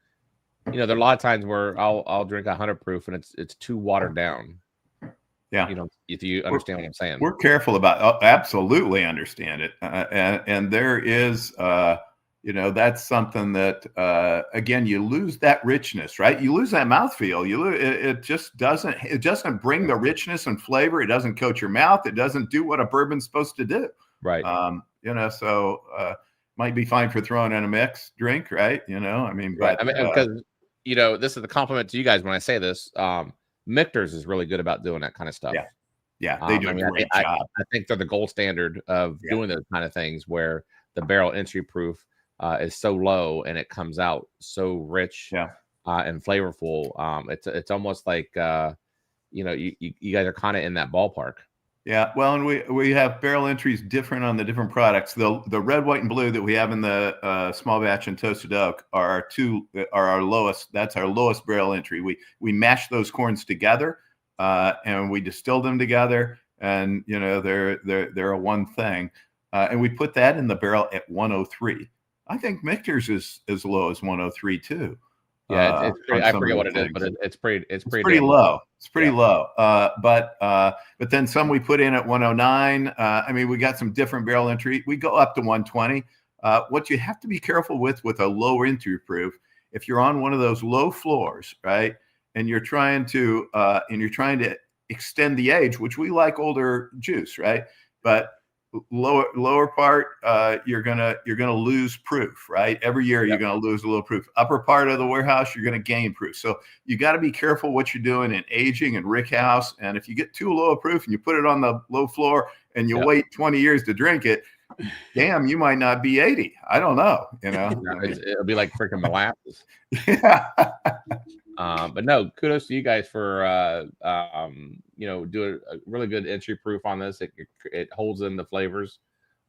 you know, there are a lot of times where I'll drink 100 proof and it's too watered down.
Yeah,
you know, if you understand what I'm saying.
We're careful about. Absolutely understand it, and there is. You know, that's something that, again, you lose that richness, right? You lose that mouthfeel. It just doesn't bring the richness and flavor. It doesn't coat your mouth. It doesn't do what a bourbon's supposed to do.
Right.
You know, so might be fine for throwing in a mix drink, right? You know, I mean,
right.
But,
I mean, because, you know, this is the compliment to you guys when I say this. Michter's is really good about doing that kind of stuff.
Yeah, they do a great job.
I think they're the gold standard of doing those kind of things where the barrel entry proof is so low and it comes out so rich and flavorful. It's almost like you know, you guys are kind of in that ballpark.
Yeah, well, and we have barrel entries different on the different products. The red, white, and blue that we have in the small batch and toasted oak are our lowest. That's our lowest barrel entry. We mash those corns together and we distill them together, and you know they're a one thing, and we put that in the barrel at 103. I think Michter's is as low as 103 too.
Yeah, it's pretty, I forget what it is, but it's pretty
low. It's pretty low. But then some we put in at 109. I mean, we got some different barrel entry. We go up to 120. What you have to be careful with a low entry proof, if you're on one of those low floors, right, and you're trying to extend the age, which we like older juice, right, but lower part, you're gonna lose proof, right? Every year you're gonna lose a little proof. Upper part of the warehouse, you're gonna gain proof. So you got to be careful what you're doing in aging and rick house. And if you get too low of proof and you put it on the low floor and you wait 20 years to drink it, damn, you might not be 80. I don't know.
It'll be like freaking molasses.
Yeah.
But no, kudos to you guys for doing a really good entry proof on this. It holds in the flavors.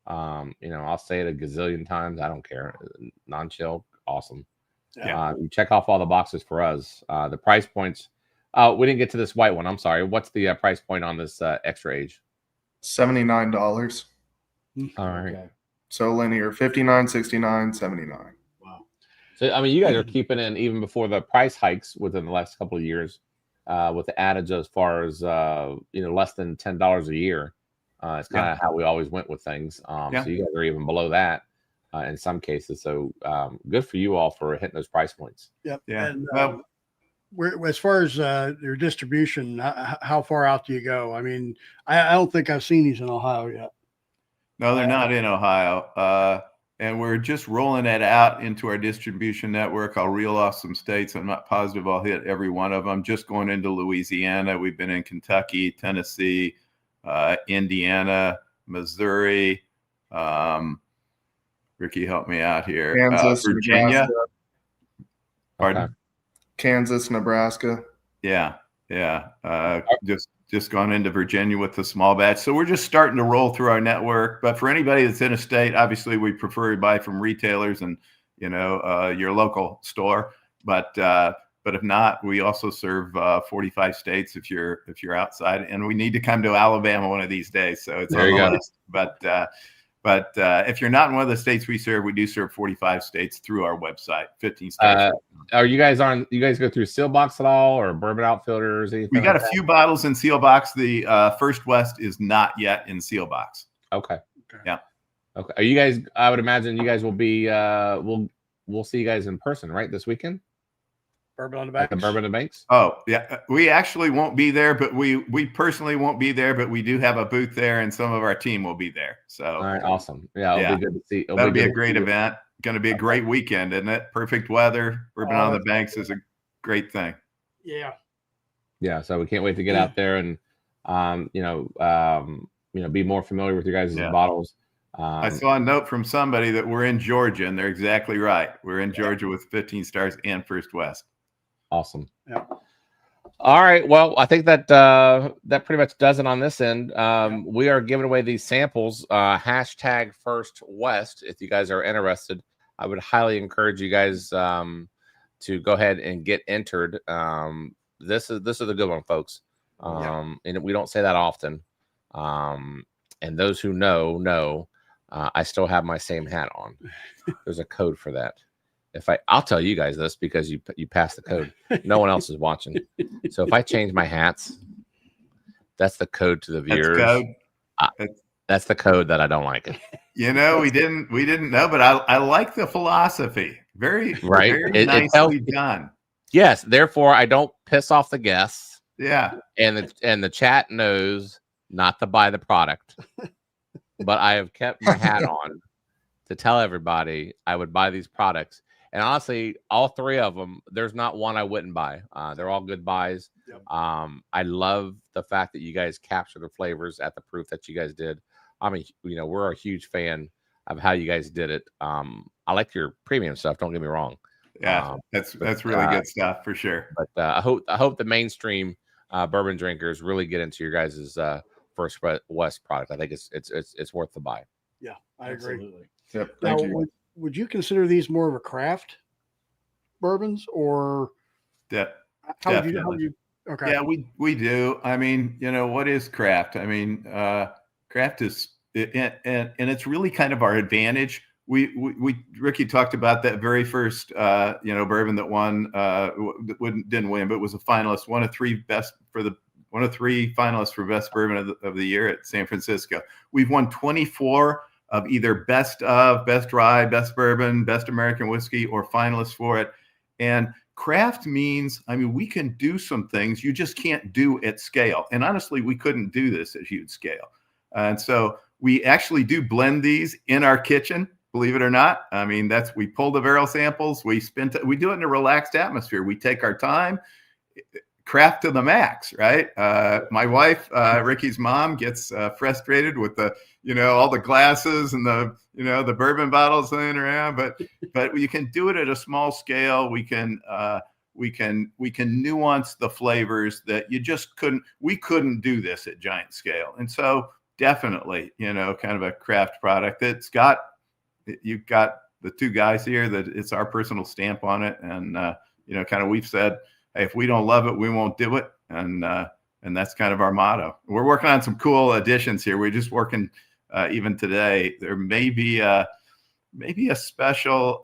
I'll say it a gazillion times. I don't care. Non-chill, awesome.
Yeah.
You check off all the boxes for us. The price points. We didn't get to this white one. I'm sorry. What's the price point on this extra age?
$79.
All right.
Okay.
So linear, 59, 69, 79.
Wow.
So I mean, you guys are keeping in even before the price hikes within the last couple of years, with the adage as far as less than $10 a year. It's kind of how we always went with things. So you guys are even below that in some cases. So good for you all for hitting those price points.
Yep.
Yeah.
And, as far as your distribution, how far out do you go? I mean, I don't think I've seen these in Ohio yet.
No, they're not in Ohio. And we're just rolling that out into our distribution network. I'll reel off some states. I'm not positive I'll hit every one of them. Just going into Louisiana. We've been in Kentucky, Tennessee, Indiana, Missouri. Ricky, help me out here.
Kansas,
Virginia.
Nebraska.
Pardon?
Okay.
Kansas, Nebraska.
Yeah. Just gone into Virginia with the small batch. So we're just starting to roll through our network. But for anybody that's in a state, obviously we prefer to buy from retailers and your local store. But if not, we also serve 45 states if you're outside. And we need to come to Alabama one of these days. So it's on the list. But if you're not in one of the states we serve, we do serve 45 states through our website, 15 states.
Are you guys you guys go through Seal Box at all, or Bourbon Outfitters?
We got a few bottles in Seal Box. The First West is not yet in Seal Box.
Okay.
Yeah.
Okay. Are you guys? I would imagine you guys will be. We'll see you guys in person, right, this weekend?
Bourbon on the
At
Banks.
the Bourbon and Banks.
Oh yeah, we actually won't be there, but we personally won't be there, but we do have a booth there, and some of our team will be there. So
All right, awesome. Yeah, it'll be good to see.
That'll be a great event. Going to be a great weekend, isn't it? Perfect weather. Bourbon on the Banks is a great thing.
Yeah.
Yeah, so we can't wait to get out there and be more familiar with your guys' bottles.
I saw a note from somebody that we're in Georgia, and they're exactly right. We're in Georgia with 15 Stars and First West.
Awesome.
Yeah.
All right. Well, I think that that pretty much does it on this end. We are giving away these samples. Hashtag First West. If you guys are interested, I would highly encourage you guys to go ahead and get entered. This is the good one, folks. And we don't say that often. And those who know, I still have my same hat on. There's a code for that. I'll tell you guys this because you passed the code. No one else is watching. So if I change my hats, that's the code to the viewers. That's the code that I don't like it.
We didn't know, but I like the philosophy. Very nicely done.
Yes. Therefore, I don't piss off the guests.
Yeah.
And the chat knows not to buy the product. But I have kept my hat on to tell everybody I would buy these products. And honestly, all three of them, there's not one I wouldn't buy. They're all good buys.
Yep.
I love the fact that you guys capture the flavors at the proof that you guys did. I mean, we're a huge fan of how you guys did it. I like your premium stuff. Don't get me wrong.
Yeah, that's really good stuff for sure.
But I hope the mainstream bourbon drinkers really get into your guys' First West product. I think it's worth the buy.
Yeah, I agree.
Absolutely.
Yep.
Now,
Thank you.
would you consider these more of a craft bourbons, or how would you? Okay.
Yeah, we do. I mean, what is craft? I mean, craft is, and it's really kind of our advantage. Ricky talked about that very first, bourbon that won, didn't win, but was a finalist, one of three finalists for best bourbon of the year at San Francisco. We've won 24 of either best of, best rye, best bourbon, best American whiskey, or finalists for it. And craft means, I mean, we can do some things you just can't do at scale. And honestly, we couldn't do this at huge scale. And so we actually do blend these in our kitchen, believe it or not. I mean, we pull the barrel samples, we do it in a relaxed atmosphere. We take our time, craft to the max, right? My wife, Ricky's mom, gets frustrated with all the glasses and the bourbon bottles laying around, but you can do it at a small scale. We can nuance the flavors that we couldn't do this at giant scale. And so definitely, kind of a craft product you've got the two guys here that it's our personal stamp on it. And, kind of, we've said, hey, if we don't love it, we won't do it. And that's kind of our motto. We're working on some cool additions here. We're just working, even today, there may be a special,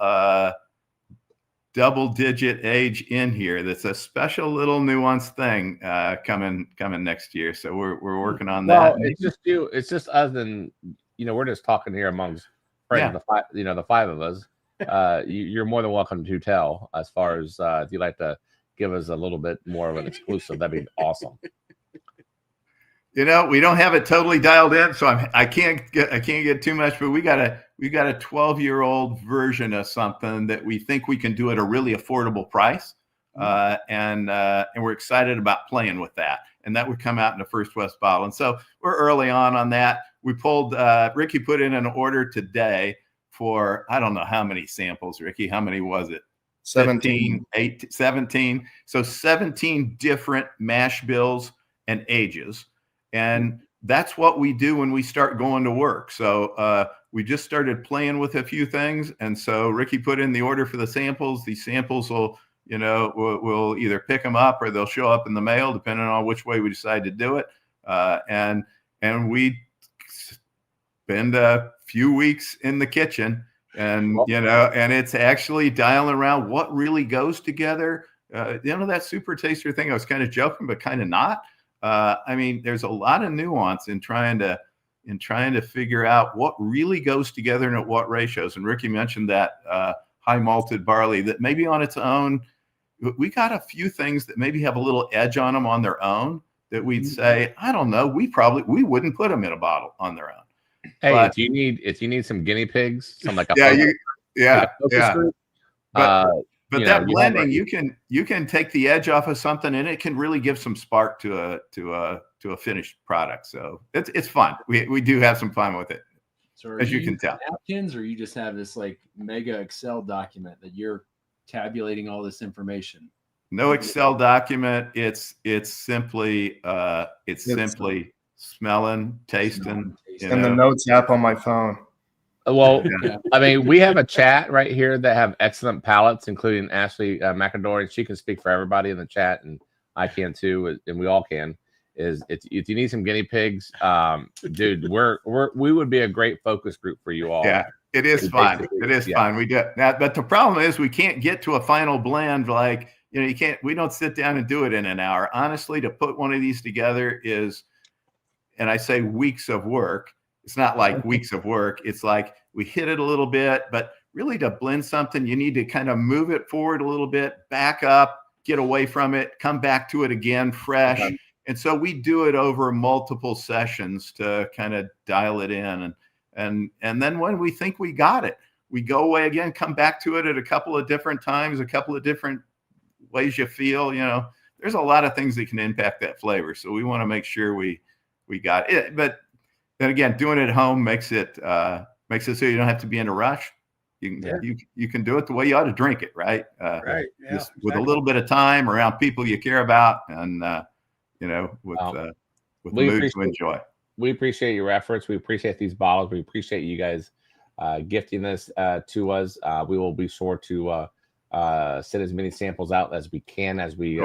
double-digit age in here. That's a special little nuanced thing coming next year. So we're working on that.
Well, it's just us, and we're just talking here amongst friends.
Yeah.
The five of us. You're more than welcome to tell. As far as if you'd like to give us a little bit more of an exclusive, that'd be awesome.
We don't have it totally dialed in, so I can't get too much. But we got a 12-year-old version of something that we think we can do at a really affordable price, and we're excited about playing with that. And that would come out in the First West bottle. And so we're early on that. We pulled. Ricky put in an order today for I don't know how many samples. Ricky, how many was it?
17.
17. So 17 different mash bills and ages. And that's what we do when we start going to work. So we just started playing with a few things. And so Ricky put in the order for the samples. These samples will, we'll either pick them up or they'll show up in the mail, depending on which way we decide to do it. And we spend a few weeks in the kitchen and, and it's actually dialing around what really goes together. That super taster thing, I was kind of joking, but kind of not. I mean, there's a lot of nuance in trying to figure out what really goes together and at what ratios. And Ricky mentioned that high malted barley that maybe on its own, we got a few things that maybe have a little edge on them on their own that we'd say, I don't know, we wouldn't put them in a bottle on their own.
Hey,
but,
if you need some guinea pigs, some like a
group, But that blending,
you
you can take the edge off of something, and it can really give some spark to a finished product. So it's fun. We do have some fun with it,
so
as you can tell.
Napkins, or you just have this like mega Excel document that you're tabulating all this information?
No Excel document. It's simply smelling, tasting,
and the notes app on my phone.
Well, I mean, we have a chat right here that have excellent palates, including Ashley McAdory, and she can speak for everybody in the chat, and I can too, and we all can. If you need some guinea pigs, dude, we would be a great focus group for you all.
Yeah, it is fun. It is fun. We do now, but the problem is we can't get to a final blend. Like, you can't. We don't sit down and do it in an hour. Honestly, to put one of these together is, and I say weeks of work. It's not like weeks of work. It's like we hit it a little bit, but really to blend something, you need to kind of move it forward a little bit, back up, get away from it, come back to it again, fresh. Okay. And so we do it over multiple sessions to kind of dial it in. And then when we think we got it, we go away again, come back to it at a couple of different times, a couple of different ways you feel. There's a lot of things that can impact that flavor. So we want to make sure we got it. But then again, doing it at home makes it so you don't have to be in a rush. You can do it the way you ought to drink it, right?
Right. Yeah,
just with a little bit of time around people you care about, and with the mood to enjoy.
We appreciate your efforts. We appreciate these bottles. We appreciate you guys gifting this to us. We will be sure to send as many samples out as we can as we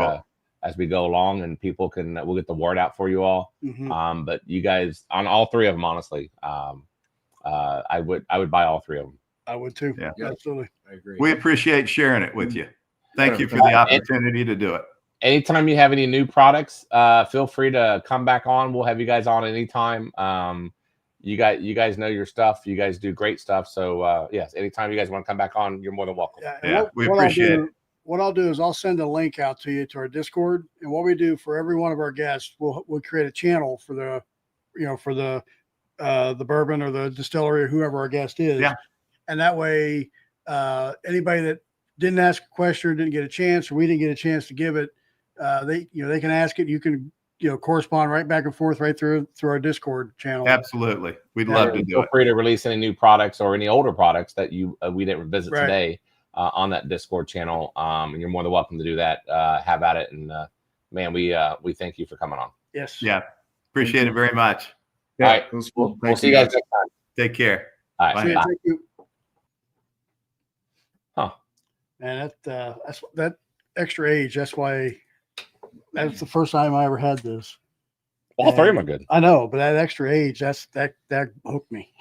go along, and we'll get the word out for you all. Mm-hmm. But you guys, on all three of them, honestly, I would buy all three of them.
I would too.
Yeah,
absolutely.
I agree.
We appreciate sharing it with you. Thank you for the opportunity to do it.
Anytime you have any new products, feel free to come back on. We'll have you guys on anytime. You guys know your stuff. You guys do great stuff. So yes, anytime you guys want to come back on, you're more than welcome.
Yeah, we appreciate it.
What I'll do is I'll send a link out to you to our Discord, and what we do for every one of our guests, we'll create a channel for the the bourbon or the distillery or whoever our guest is.
Yeah.
And that way, anybody that didn't ask a question or didn't get a chance, or we didn't get a chance to give it, they can ask it. You can, correspond right back and forth right through our Discord channel.
Absolutely. We'd love to do
Feel
it.
free to release any new products or any older products that we didn't visit
Right.
today on that Discord channel. And you're more than welcome to do that. Have at it. And man, we thank you for coming on.
Yes.
Yeah. Appreciate it very much.
Yeah,
All right.
it was cool.
We'll
Thank
see you guys next time.
Take care.
All right.
Bye.
See you.
Bye.
Thank you.
Huh.
And that extra age. That's the first time I ever had this.
All three of them are good.
I know, but that extra age, that hooked me.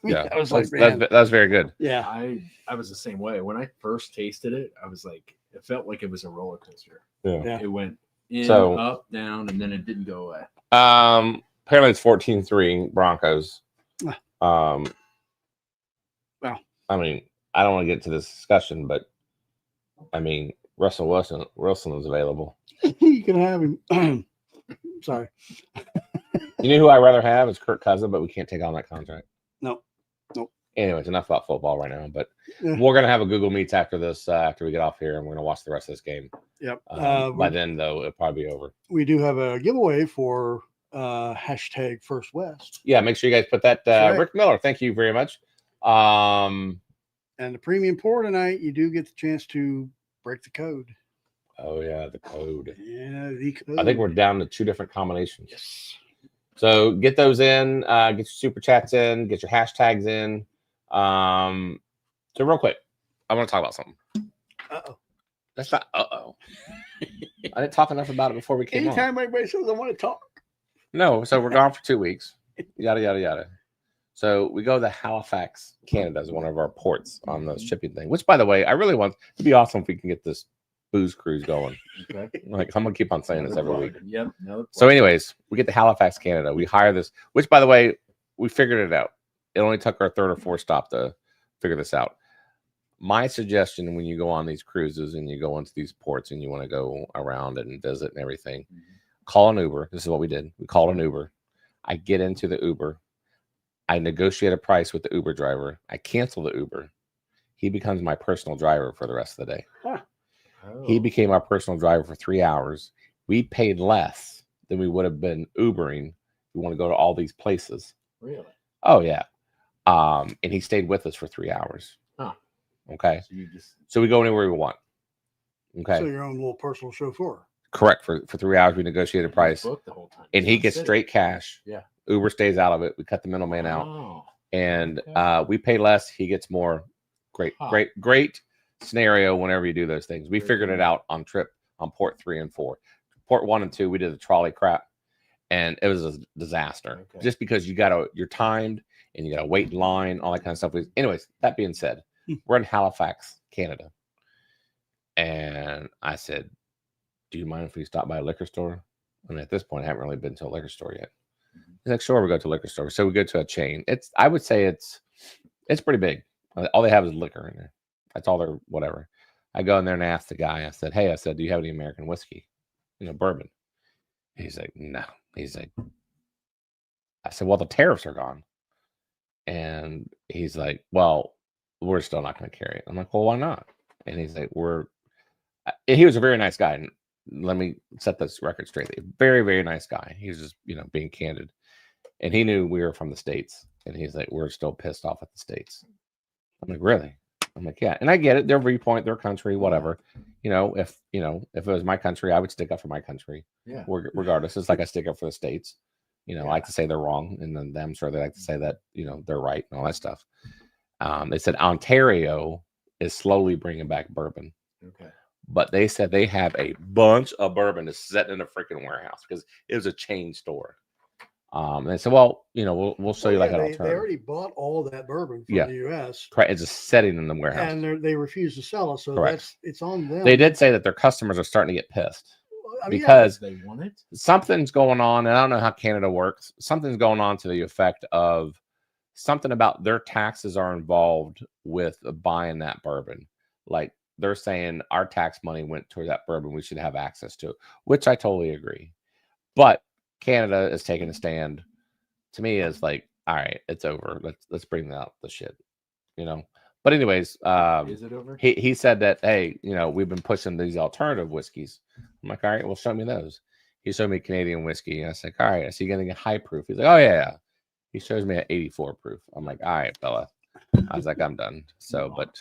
Yeah.
I was like, man,
That's very good.
yeah.
I was the same way. When I first tasted it, I was like, it felt like it was a roller coaster.
Yeah.
It went in,
So-
up, down, and then it didn't go away.
Apparently it's 14-3 Broncos.
Well.
I mean, I don't want to get into this discussion, but I mean, Russell Wilson is available.
You can have him. Sorry.
You know who I'd rather have is Kirk Cousins, but we can't take on that contract.
Nope.
Anyways, enough about football right now. But
Yeah.
we're gonna have a Google Meets after this, after we get off here, and we're gonna watch the rest of this game.
Yep.
By then, though, it'll probably be over.
We do have a giveaway for hashtag First West,
Yeah, make sure you guys put that.
Right.
Rick Miller, thank you very much.
and the premium pour tonight. You do get the chance to break the code.
Oh yeah, the code.
Yeah, the code.
I think we're down to 2 different combinations.
Yes.
So get those in, get your super chats in, get your hashtags in. So real quick, I want to talk about something.
Uh-oh.
That's not I didn't talk enough about it before we came on.
Anytime anybody says I want to talk.
No, so we're gone for 2 weeks. Yada yada yada. So we go to Halifax, Canada, as one of our ports on the shipping thing. Which, by the way, I really want to be awesome if we can get this booze cruise going.
Okay.
Like I'm gonna keep on saying this every week.
Yep.
So, anyways, we get to Halifax, Canada. We hire this, which, by the way, we figured it out. It only took our 3rd or 4th stop to figure this out. My suggestion when you go on these cruises and you go into these ports and you want to go around and visit and everything, call an Uber. This is what we did. We called an Uber. I get into the Uber. I negotiate a price with the Uber driver. I cancel the Uber. He becomes my personal driver for the rest of the day. He became our personal driver for 3 hours. We paid less than we would have been Ubering. We want to go to all these places.
Really?
Oh yeah. And he stayed with us for 3 hours.
Huh.
Okay.
So you just
So we go anywhere we want. Okay.
So your own little personal chauffeur.
Correct. For 3 hours, we negotiated a price,
booked the whole time.
and he
Just
gets
sit.
straight cash.
Yeah.
Uber stays out of it. We cut the middleman out,
Oh,
and
okay.
we pay less. He gets more. Great,
Huh.
great scenario. Whenever you do those things, we
Very
figured it
cool.
out on port 3 and 4. Port 1 and 2, we did the trolley crap, and it was a disaster.
Okay.
Just because you're timed and you got to wait in line, all that kind of stuff. Anyways, that being said, we're in Halifax, Canada, and I said, "Do you mind if we stop by a liquor store?" And at this point, I haven't really been to a liquor store yet. He's like, "Sure, we go to a liquor store." So we go to a chain. I would say it's pretty big. All they have is liquor in there. That's all they're whatever. I go in there and ask the guy. I said, "Hey," I said, "do you have any American whiskey? Bourbon?" He's like, "No." He's like, I said, "Well, the tariffs are gone." And he's like, "Well, we're still not going to carry it." I'm like, "Well, why not?" And he's like, he was a very nice guy. And let me set this record straight. Very, very nice guy. He was just, being candid. And he knew we were from the States. And he's like, "We're still pissed off at the States." I'm like, "Really?" I'm like, "Yeah." And I get it. Their viewpoint, their country, whatever. If it was my country, I would stick up for my country.
Yeah.
Regardless. It's like I stick up for the States. I like to say they're wrong. And then I'm sure they like to say that, they're right and all that stuff. They said Ontario is slowly bringing back bourbon.
Okay.
But they said they have a bunch of bourbon that's sitting in a freaking warehouse because it was a chain store. And they said, "Well, we'll show you like an
They
alternative."
already bought all that bourbon from
Yeah.
the U.S.
Correct. It's just sitting in the warehouse.
and they refuse to sell it. So
Correct.
it's on them.
They did say that their customers are starting to get pissed
I mean,
because
They want it.
something's going on. And I don't know how Canada works. Something's going on to the effect of something about their taxes are involved with buying that bourbon. Like they're saying our tax money went toward that bourbon. We should have access to it, which I totally agree. But Canada is taking a stand to me as like, all right, it's over. Let's bring out the shit, you know. But anyways,
Is it over?
he said that, hey, you know, we've been pushing these alternative whiskeys. I'm like, all right, well, show me those. He showed me Canadian whiskey, and I was like, all right, I see you getting a high proof. He's like, oh yeah. He shows me at 84 proof. I'm like, all right, fella. I was like, I'm done. So, but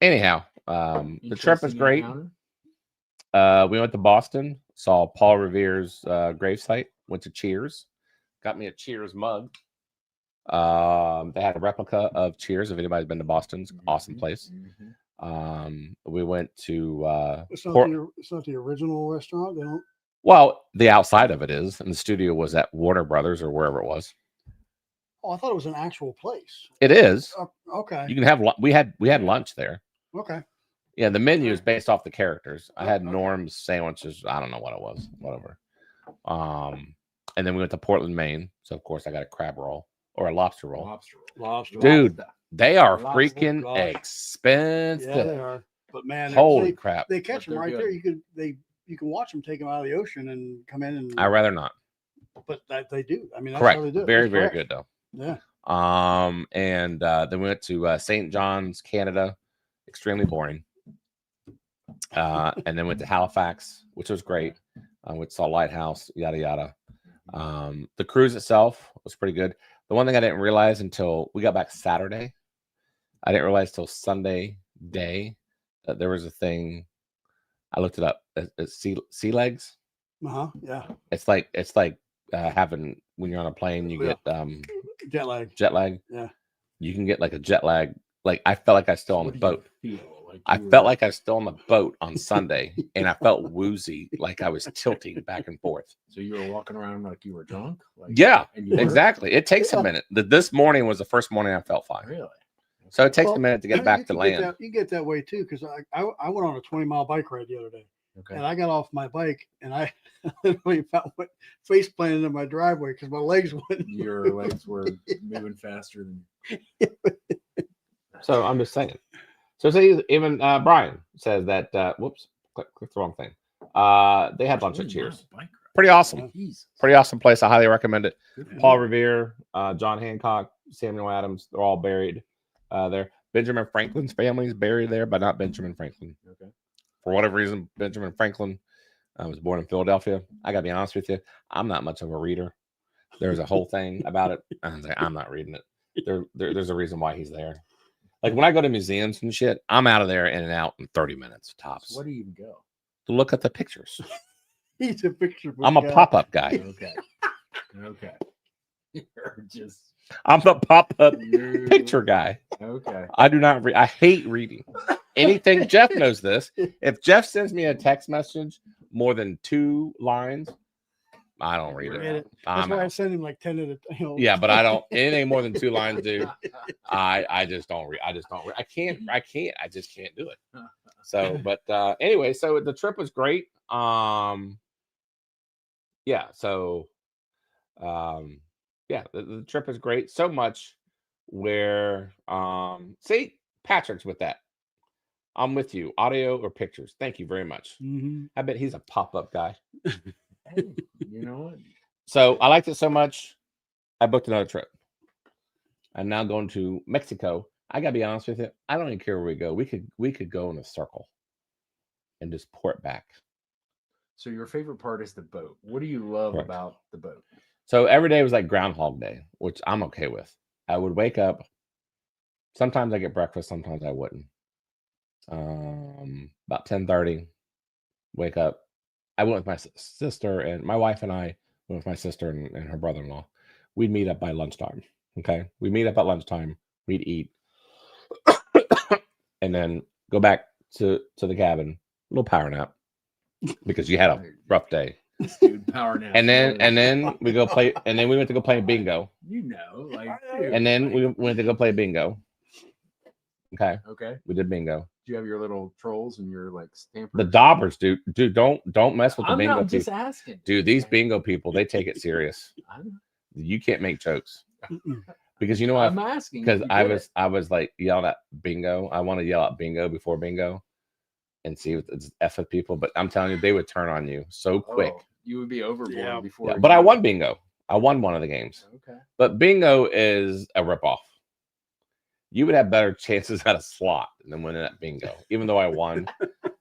anyhow, the trip was great. We went to Boston, saw Paul Revere's gravesite, went to Cheers, got me a Cheers mug. They had a replica of Cheers. If anybody's been to Boston, it's an awesome place. We went to
It's not the original restaurant. They don't.
well, the outside of it is, and the studio was at Warner Brothers or wherever it was.
Oh, I thought it was an actual place.
It is.
Okay.
You can have we had lunch there.
Okay.
Yeah, the menu is based off the characters. I had
Okay.
Norm's sandwiches. I don't know what it was. Whatever. And then we went to Portland, Maine. So of course I got a crab roll or a lobster roll.
Lobster.
Dude, they are
Lobster,
freaking
gosh.
expensive.
Yeah, they are. But man,
Holy crap!
they catch
But
them
they're
right there.
good.
You can watch them take them out of the ocean and come in and.
I'd rather not.
But that they do. I mean, that's
Correct.
how they do it.
Very,
It's
very
fresh.
good though.
Yeah.
And then we went to St. John's, Canada. Extremely boring. And then went to Halifax, which was great. We saw Lighthouse, yada yada. The cruise itself was pretty good. The one thing I didn't realize until we got back Saturday, I didn't realize till Sunday day that there was a thing. I looked it up. It's sea legs.
Yeah.
It's like having when you're on a plane, you
Yeah.
get
Jet lag.
jet lag.
Yeah.
You can get like a jet lag. Like I felt like I was still on the boat.
Like
I felt like I was still on the boat on Sunday, and I felt woozy, like I was tilting back and forth.
So you were walking around like you were drunk? Like,
Yeah,
and you were?
exactly. It takes
Yeah.
a minute. This morning was the first morning I felt fine.
Really?
So it takes
Well,
a minute to
you
get back to
can
land.
you get that way too, because I went on a 20-mile bike ride the other day,
Okay.
and I got off my bike and I literally went face planted in my driveway because my legs went.
Your legs were moving faster than.
So I'm just saying. So see, even Brian says that. Whoops, click the wrong thing. They had lunch at
20
Cheers.
mile bike ride.
Pretty awesome.
Jesus.
Pretty awesome place. I highly recommend it.
Good for
Paul
you.
Revere, John Hancock, Samuel Adams, they're all buried there. Benjamin Franklin's family is buried there, but not Benjamin Franklin.
Okay.
For whatever reason, Benjamin Franklin was born in Philadelphia. I got to be honest with you. I'm not much of a reader. There's a whole thing about it. I was like, I'm not reading it. There's a reason why he's there. Like when I go to museums and shit, I'm out of there in and out in 30 minutes tops.
So where do you even go?
To look at the pictures.
He's a picture book
I'm a
guy.
pop-up guy.
Okay. Okay. You're just
I'm a pop-up
you-
picture guy.
Okay.
I do not read. I hate reading anything. Jeff knows this. If Jeff sends me a text message more than 2 lines, I don't read
Read
it.
it. That's
I'm
why I
out.
send him like 10 at a time.
Yeah, but I don't anything more than 2 lines, dude. I just don't read. I just don't read. I can't. I just can't do it. So, but anyway, so the trip was great. Yeah. So, yeah, the trip was great. So much where see Patrick's with that. I'm with you. Audio or pictures. Thank you very much.
Mhm.
I bet he's a pop-up guy.
Hey, you know what?
So I liked it so much, I booked another trip. I'm now going to Mexico. I gotta be honest with you. I don't even care where we go. We could go in a circle and just port back.
So your favorite part is the boat. What do you love
Correct.
about the boat?
So every day was like Groundhog Day, which I'm okay with. I would wake up. Sometimes I get breakfast, sometimes I wouldn't. About 10:30, wake up. I went with my sister and my wife and I went with my sister and her brother-in-law. We'd meet up by lunchtime. Okay. We meet up at lunchtime, we'd eat, and then go back to the cabin, a little power nap because you had a rough day.
Dude, power nap.
And then we go play, and then we went to go play bingo.
you know, like,
And then we went to go play bingo. Okay.
okay.
We did bingo.
Do you have your little trolls and your like stampers?
The daubers, dude, don't mess with the
I'm
bingo
not just
people.
asking.
Dude, these bingo people, they take it serious.
I'm
You can't make jokes
Mm-mm.
because you know what?
I'm asking
Because
if you
I
get
was I was like yelling at bingo. I want to yell at bingo before bingo and see if it's F with people. But I'm telling you, they would turn on you so
it.
quick.
Oh, you would be overboard
Yeah.
before.
Yeah, but I won bingo. I won one of the games.
Okay.
But bingo is a ripoff. You would have better chances at a slot than winning at bingo, even though I won.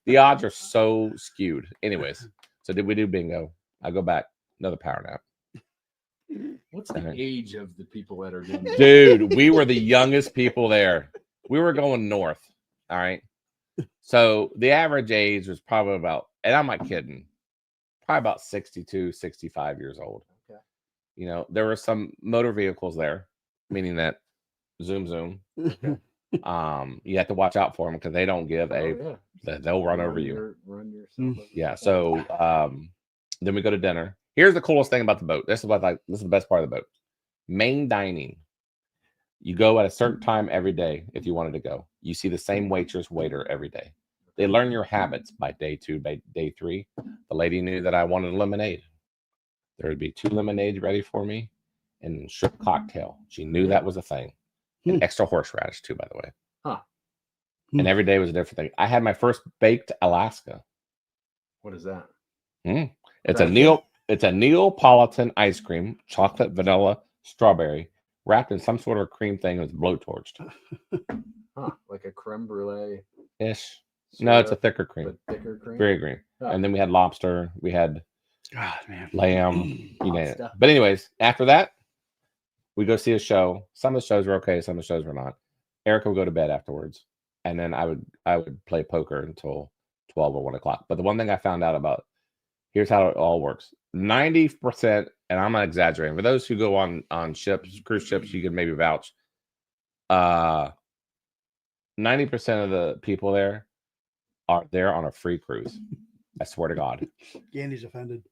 The odds are so skewed. Anyways, so did we do bingo? I go back, another power nap.
What's the age of the people that are doing this?
Dude, we were the youngest people there. We were going north. All right. So the average age was probably about, and I'm not kidding, probably about 62, 65 years old.
Okay.
You know, there were some motor vehicles there, meaning that zoom.
Okay.
You have to watch out for them because they don't give they'll run over you.
Run yourself over.
Yeah. So then we go to dinner. Here's the coolest thing about the boat. This is the best part of the boat. Main dining. You go at a certain time every day if you wanted to go. You see the same waiter every day. They learn your habits by day 2, by day 3. The lady knew that I wanted a lemonade. There would be 2 lemonades ready for me and shrimp cocktail. She knew that was a thing. And extra horseradish too, by the way.
Huh.
And every day was a different thing. I had my first baked Alaska.
What is that?
It's a Neapolitan ice cream, chocolate, vanilla, strawberry, wrapped in some sort of cream thing that's blowtorched.
Huh. Like a creme brulee
Ish. No, it's a thicker cream.
but thicker cream.
Very green.
Oh.
And then we had lobster. We had
God, man.
lamb. You name it.
stuff.
But anyways, after that, we go see a show. Some of the shows were okay. Some of the shows were not. Erica would go to bed afterwards. And then I would play poker until 12 or 1 o'clock. But the one thing I found out about, here's how it all works. 90%, and I'm not exaggerating. For those who go on ships, cruise ships, you can maybe vouch. 90% of the people there are there on a free cruise. I swear to God.
Gandy's offended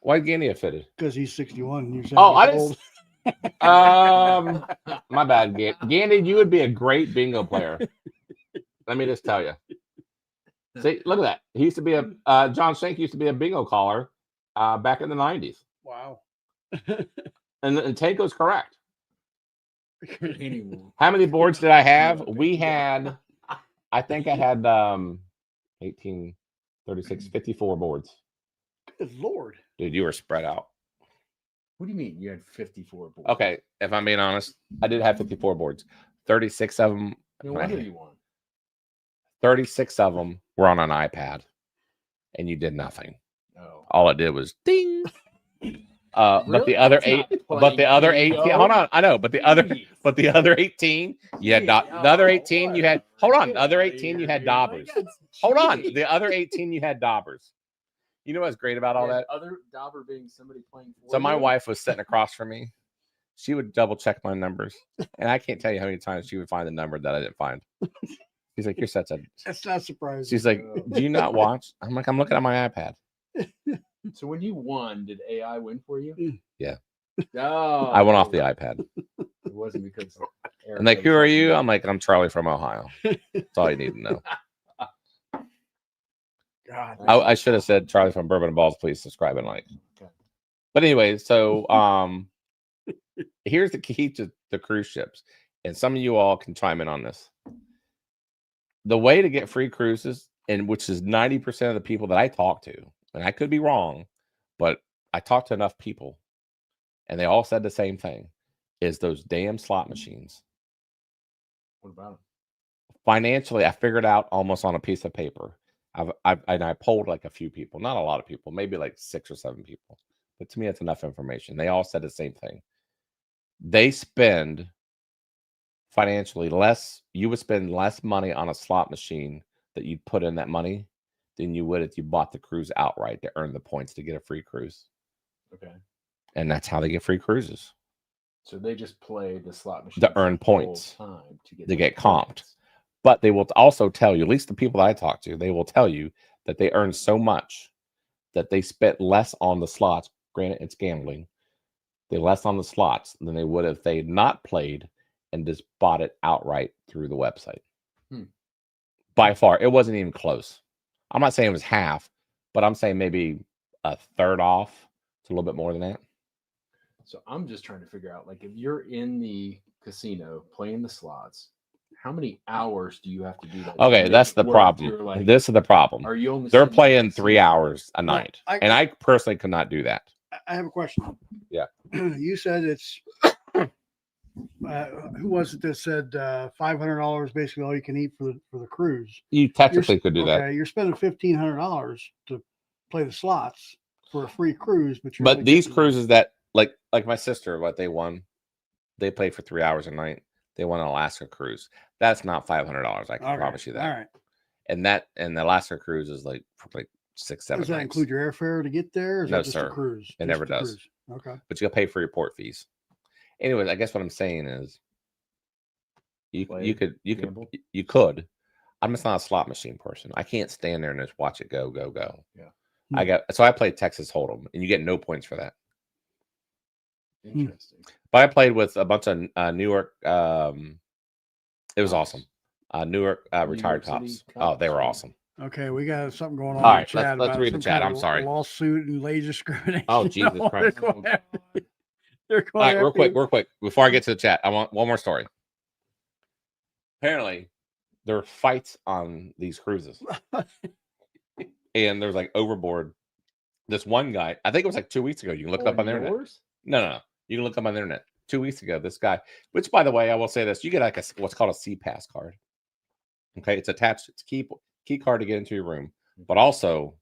Why Gandy offended?
because he's 61. And you're
Oh, I
70
didn't.
old.
My bad, Gandy. You would be a great bingo player. Let me just tell you. See, look at that. He used to be John Shank used to be a bingo caller back in the 90s.
Wow.
And Tanko's correct.
Anyway.
How many boards did I have? I think I had 18, 36, 54 boards.
Good Lord.
Dude, you were spread out.
What do you mean you had 54 boards?
Okay, if I'm being honest, I did have 54 boards. 36 of them.
No wonder you won.
36 of them were on an iPad, and you did nothing.
Oh.
All it did was ding. But
Really?
the other
That's not
8, but
playing
the other
bingo.
18. Hold on, I know, but the other 18, you had the other 18. You had hold on, the other 18 you had daubers. Hold on, the other 18 you had daubers. You know what's great about all that?
Other dauber being somebody playing for
So my
you?
wife was sitting across from me. She would double check my numbers, and I can't tell you how many times she would find the number that I didn't find. She's like, "You're such a."
That's not surprising.
She's like, "Do you not watch?" I'm like, "I'm looking at my iPad."
So when you won, did AI win for you?
Yeah.
Oh,
I went off the iPad.
It wasn't because.
And like, who are you? I'm like, I'm Charlie from Ohio. That's all you need to know.
God.
I should have said Charlie from Bourbon and Ballz. Please subscribe and like.
Okay.
But anyway, so here's the key to the cruise ships, and some of you all can chime in on this. The way to get free cruises, and which is 90% of the people that I talk to, and I could be wrong, but I talked to enough people, and they all said the same thing, is those damn slot machines.
What about them?
Financially, I figured out almost on a piece of paper. I polled like a few people, not a lot of people, maybe like 6 or 7 people. But to me, it's enough information. They all said the same thing. They spend financially less. You would spend less money on a slot machine that you'd put in that money than you would if you bought the cruise outright to earn the points to get a free cruise.
Okay.
And that's how they get free cruises.
So they just play the slot machine
To earn
the whole
points.
time to
They get comped. But they will also tell you, at least the people that I talk to, they will tell you that they earn so much that they spent less on the slots. Granted, it's gambling. They less on the slots than they would if they had not played and just bought it outright through the website. By far, it wasn't even close. I'm not saying it was half, but I'm saying maybe a third off. It's a little bit more than that.
So I'm just trying to figure out, like, if you're in the casino playing the slots, how many hours do you have to do that?
Okay, that's the problem.
Like,
This is the problem.
are you only
They're
sitting in the
playing 3
casino?
hours a night. And I personally could not do that.
I have a question.
Yeah.
You said it's who was it that said $500 basically all you can eat for the cruise?
You technically could do that.
Okay, you're spending $1,500 to play the slots for a free cruise, but
But these cruises that like my sister, what they won, they played for 3 hours a night. They won an Alaska cruise. That's not $500. I can promise you that.
All right.
And the Alaska cruise is like for like 6-7
Does that
nights.
include your airfare to get there? Or is
No,
that just
sir.
a cruise?
It never does.
Cruise? Okay.
But you gotta pay for your port fees. Anyways, I guess what I'm saying is you
gamble?
could. I'm just not a slot machine person. I can't stand there and just watch it go.
Yeah.
I played Texas Hold'em, and you get no points for that.
Interesting.
But I played with a bunch of Newark. It was awesome. Newark retired
York City
cops. Oh, they were
cops.
awesome.
Okay, we got something going on.
All
in
right,
the chat
let's
about
read the
some
chat.
kind
I'm
of
sorry.
Lawsuit and age discrimination.
Oh, Jesus Christ.
Oh, God.
They're
All
going
right, real
after
quick. Before I get to the chat, I want one more story. Apparently, there are fights on these cruises, and there's like overboard. This one guy, I think it was like 2 weeks ago. You can look it up on the internet.
Yours?
No. You can look up on the internet. 2 weeks ago, this guy, which by the way, I will say this: you get like what's called a C-Pass card. Okay, it's attached. It's a key card to get into your room, but also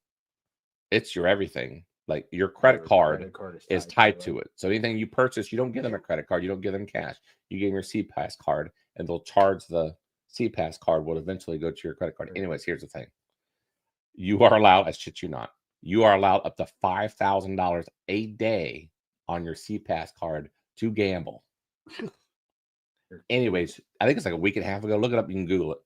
it's your everything. Like your credit card is tied to it. So anything you purchase, you don't give them a credit card. You don't give them cash. You give them your C-Pass card, and they'll charge the C-Pass card. Will eventually go to your credit card. Anyways, here's the thing: you are allowed. I shit you not. You are allowed up to $5,000 a day on your C-Pass card to gamble. Anyways, I think it's like a week and a half ago. Look it up. You can Google it.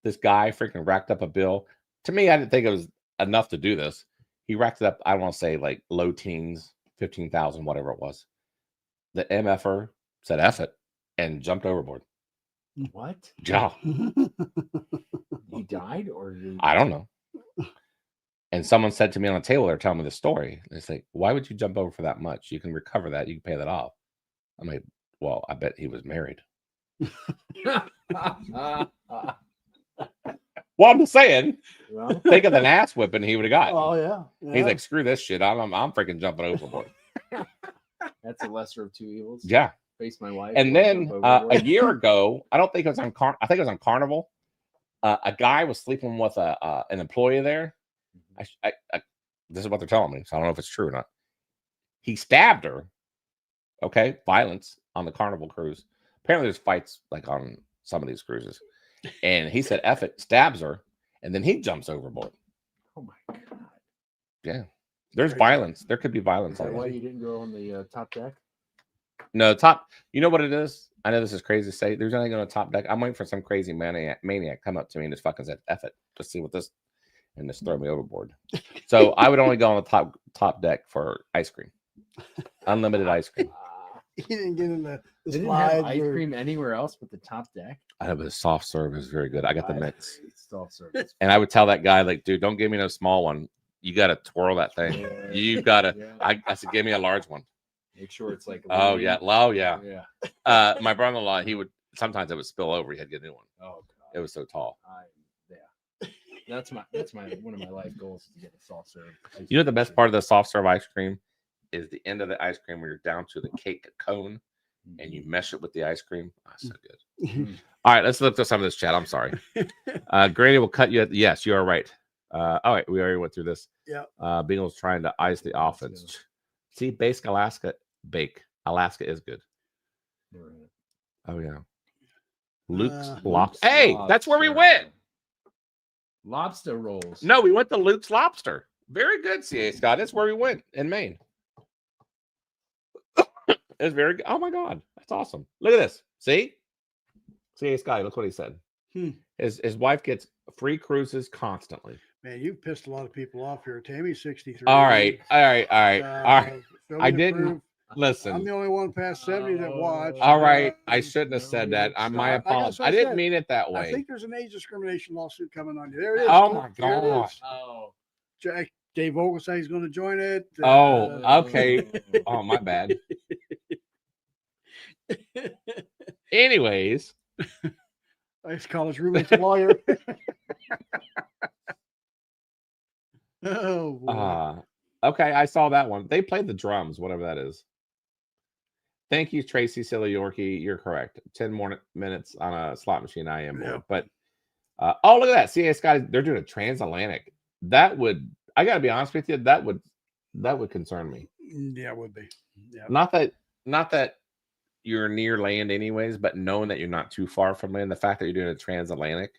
This guy freaking racked up a bill. To me, I didn't think it was enough to do this. He racked it up, I want to say like low teens, 15,000, whatever it was. The MFer said F it and jumped overboard.
What?
Yeah.
He died or
I don't know. And someone said to me on the table, they're telling me the story. It's like, why would you jump over for that much? You can recover that. You can pay that off. I'm like, well, I bet he was married. Well, I'm just saying,
Well,
think of an ass whipping he would have got.
Oh yeah.
He's like, screw this shit. I'm freaking jumping overboard.
that's a lesser of two evils.
Yeah.
Face my wife.
And
or
then
jump overboard.
a year ago, I don't think it was on I think it was on Carnival. A guy was sleeping with an employee there. This is what they're telling me, so I don't know if it's true or not. He stabbed her. Okay, violence on the Carnival cruise. Apparently, there's fights like on some of these cruises. And he said, "F it," stabs her, and then he jumps overboard.
Oh my God.
Yeah, there's violence. There could be violence.
Is that
on
why
it.
you didn't go on the top deck?
No, top. You know what it is? I know this is crazy to say. There's nothing on the top deck. I'm waiting for some crazy maniac come up to me and just fucking said, "F it," to see what this, and just throw me overboard. So I would only go on the top deck for ice cream, unlimited ice cream.
He didn't get in the
They didn't
slides.
have ice
or-
cream anywhere else but the top deck.
I have a soft serve is very good. I got the mix,
Soft service.
and I would tell that guy like, "Dude, don't give me no small one. You got to twirl that thing.
Yeah.
You got to."
Yeah.
I said, "Give me a large one."
Make sure it's like.
Oh yeah, yeah.
Yeah.
My brother-in-law, he would sometimes it would spill over. He had to get a new one.
Oh
It
God.
was so tall.
Yeah. That's my one of my life goals is to get a soft serve.
You know the best part of the soft serve ice cream is the end of the ice cream where you're down to the cake cone and you mesh it with the ice cream. Oh, so good. All right, let's look at some of this chat. I'm sorry. Grady will cut you at yes, you are right. All right, we already went through this.
Yeah.
Bengals trying to ice the offense. See, Alaska is good. Oh yeah. Luke's lobster. Hey, that's where we went.
Lobster rolls.
No, we went to Luke's Lobster. Very good, CA Scott. That's where we went in Maine. It's very good. Oh my God, that's awesome. Look at this. See, CA Scott. Look what he said. His wife gets free cruises constantly.
Man, you've pissed a lot of people off here. Tammy's 63.
All right. I didn't listen.
I'm the only one past 70 that watched.
All right, I shouldn't have said that. My apologies. I didn't mean it that
I
way.
think there's an age discrimination lawsuit coming on you. There it is.
Oh my
There it
God.
is.
Oh.
Jack, Dave Vogel says he's going to join it.
Oh, okay. Oh, my bad. Anyways,
His college roommate's a lawyer. Oh boy.
Okay, I saw that one. They played the drums, whatever that is. Thank you, Tracy Silly Yorkie. You're correct. 10 more minutes on a slot machine. I am bored. But oh, look at that. CA Scotty, they're doing a transatlantic. That would, I gotta be honest with you, that would concern me.
Yeah, it would be. Yeah.
Not that you're near land anyways, but knowing that you're not too far from land, the fact that you're doing a transatlantic.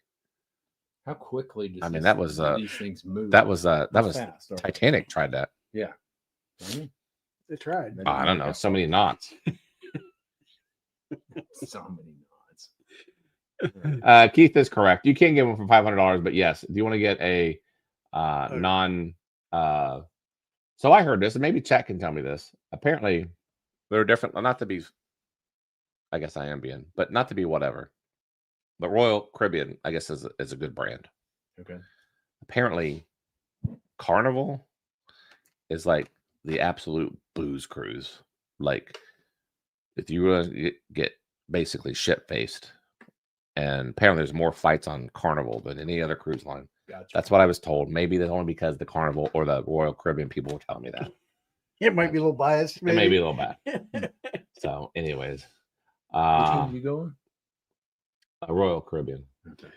How quickly does
that was
these things move?
that was
fast, or-
Titanic tried that.
Yeah.
They tried.
I don't know, so many knots.
So many knots.
Keith is correct. You can get one for $500, but yes, do you want to get a non? So I heard this, and maybe Chat can tell me this. Apparently, they're different. Not to be, I guess I am being, but not to be whatever. But Royal Caribbean, I guess, is a good brand.
Okay.
Apparently, Carnival is like the absolute booze cruise. Like, if you really get basically shit faced, and apparently there's more fights on Carnival than any other cruise line.
Gotcha.
That's what I was told. Maybe that's only because the Carnival or the Royal Caribbean people were telling me that.
It might be a little biased.
It may be a little bad. So, anyways,
Which one you going?
a Royal Caribbean.
Okay.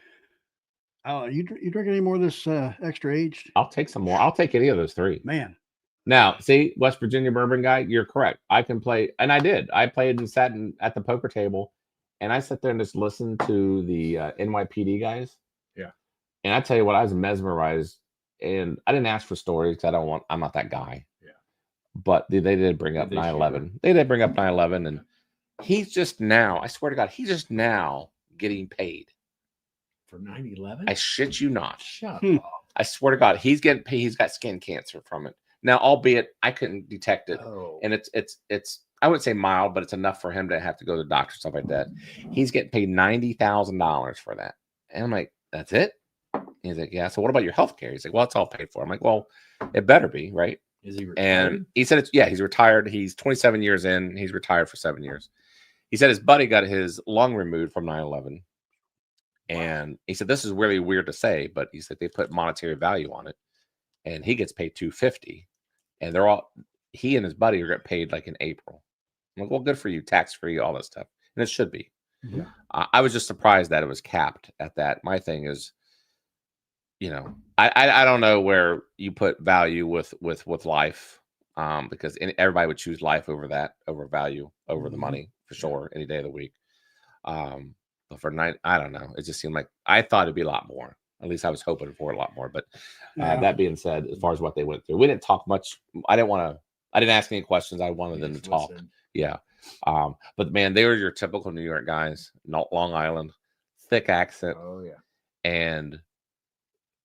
Oh, you drink any more of this extra aged?
I'll take some more. I'll take any of those three.
Man,
Now, see, West Virginia bourbon guy, you're correct. I can play, and I did. I played and sat at the poker table, and I sat there and just listened to the NYPD guys.
Yeah.
And I tell you what, I was mesmerized, and I didn't ask for stories because I'm not that guy.
Yeah.
But they did bring up
Did they
9/11. They did bring up 9/11, and he's just now, I swear to God, he's just now getting paid.
For 9/11?
I shit you not.
Shut
Hmm.
up.
I swear to God, he's getting paid. He's got skin cancer from it. Now, albeit I couldn't detect it.
Oh.
And it's I wouldn't say mild, but it's enough for him to have to go to the doctor, stuff like that. He's getting paid $90,000 for that. And I'm like, that's it? He's like, yeah. So what about your health care? He's like, well, it's all paid for. I'm like, well, it better be, right?
Is he retired?
And he said he's retired. He's 27 years in. He's retired for 7 years. He said his buddy got his lung removed from 9/11. And he said, this is really weird to say, but he said they put monetary value on it. And he gets paid $250. And he and his buddy are getting paid like in April. I'm like, well, good for you, tax free, all that stuff. And it should be.
Yeah.
I was just surprised that it was capped at that. My thing is, I don't know where you put value with life, because everybody would choose life over value, over the money for sure, any day of the week. But for I don't know. It just seemed like I thought it'd be a lot more. At least I was hoping for a lot more. But that being said, as far as what they went through, we didn't talk much. I didn't ask any questions. I wanted them to talk.
Listen.
Yeah. But man, they were your typical New York guys, not Long Island, thick accent.
Oh, yeah.
And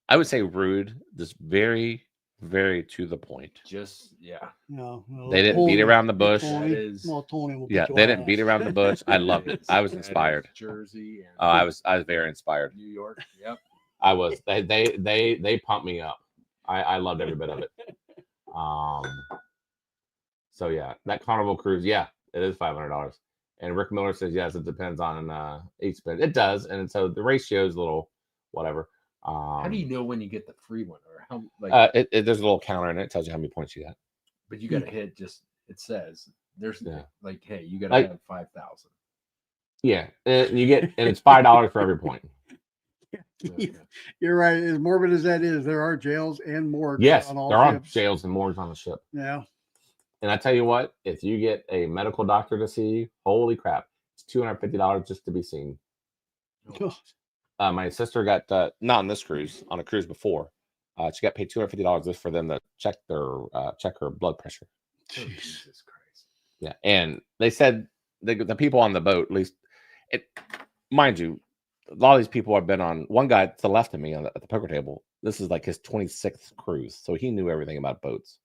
I would say rude, just very, very to the point.
Just, yeah.
no,
They didn't beat around the bush.
That is-
Tony will
Yeah,
beat
they
your
didn't beat
ass.
around the bush. I loved it. I was
That is
inspired.
Jersey. And
I was very inspired.
New York. Yep.
I was. They pumped me up. I loved every bit of it. So yeah, that Carnival cruise, yeah, it is $500. And Rick Miller says yes, it depends on each spin. It does, and so the ratio is a little whatever.
How do you know when you get the free one, or how? Like,
There's a little counter in it. It tells you how many points you got.
but you got to hit. Just it says there's
Yeah.
like, hey, you got to
Like-
have 5,000.
Yeah, and it's $5 for every point.
You're right. As morbid as that is, there are jails and morgues.
Yes,
on all
there are
ships.
jails and morgues on the ship.
Yeah.
And I tell you what, if you get a medical doctor to see you, holy crap, it's $250 just to be seen. My sister got not on this cruise, on a cruise before. She got paid $250 just for them to check her blood pressure.
Oh, Jesus Christ.
Yeah, and they said the people on the boat, at least, mind you, a lot of these people have been on. One guy to the left of me at the poker table. This is like his 26th cruise, so he knew everything about boats.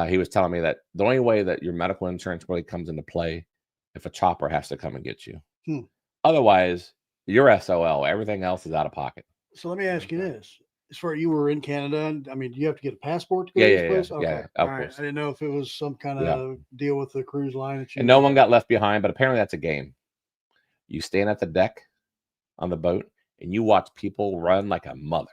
He was telling me that the only way that your medical insurance really comes into play if a chopper has to come and get you. Otherwise, you're SOL. Everything else is out of pocket.
So let me ask you this: as far as you were in Canada, I mean, do you have to get a passport to go
Yeah,
to
yeah,
this place?
yeah,
Okay.
yeah, of
All right.
course.
I didn't know if it was some kind of deal with the cruise line that you.
And no one got left behind, but apparently that's a game. You stand at the deck on the boat and you watch people run like a mother.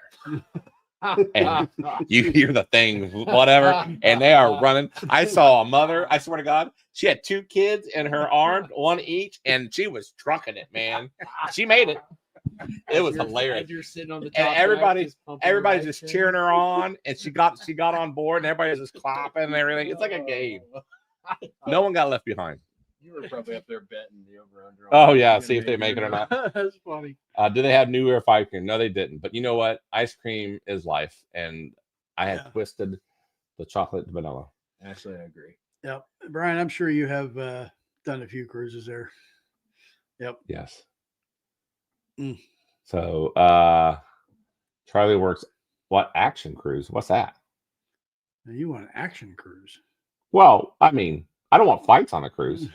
and you hear the thing, whatever, and they are running. I saw a mother, I swear to God, she had 2 kids in her arms, one each, and she was trucking it, man. She made it. It was hilarious.
You're sitting on the top
And
rack,
everybody's
just pumping
everybody's
rice
just
in.
cheering her on, and she got on board, and everybody's just clapping and everything. It's like a game. No one got left behind.
You were probably up there betting the over/under.
Oh yeah, see if they make it or not.
That's funny.
Do they have New Year ice cream? No, they didn't. But you know what? Ice cream is life, and I had twisted the chocolate to vanilla.
Actually, I agree.
Yep. Brian, I'm sure you have done a few cruises there. Yep.
Yes.
Mm.
So Charlie works what action cruise? What's that?
Now you want an action cruise?
Well, I mean, I don't want fights on a cruise.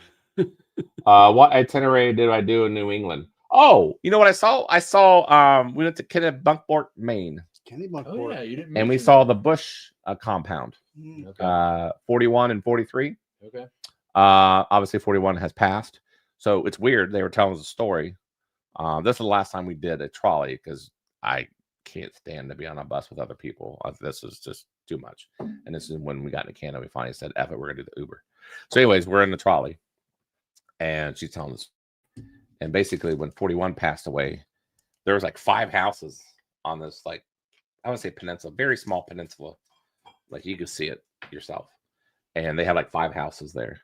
What itinerary did I do in New England? Oh, you know what I saw? I saw we went to Kennebunkport, Maine,
Kennebunkport.
Oh yeah, you didn't.
and we
mention
saw
that.
the Bush compound.
Mm.
Okay.
41 and 43.
Okay.
Obviously 41 has passed. So it's weird. They were telling us a story. This is the last time we did a trolley because I can't stand to be on a bus with other people. This is just too much. And this is when we got into Canada. We finally said, F it, we're going to do the Uber. So anyways, we're in the trolley. And she's telling us. And basically when 41 passed away, there was like 5 houses on this, like, I would say peninsula, very small peninsula. Like you could see it yourself. And they have like 5 houses there.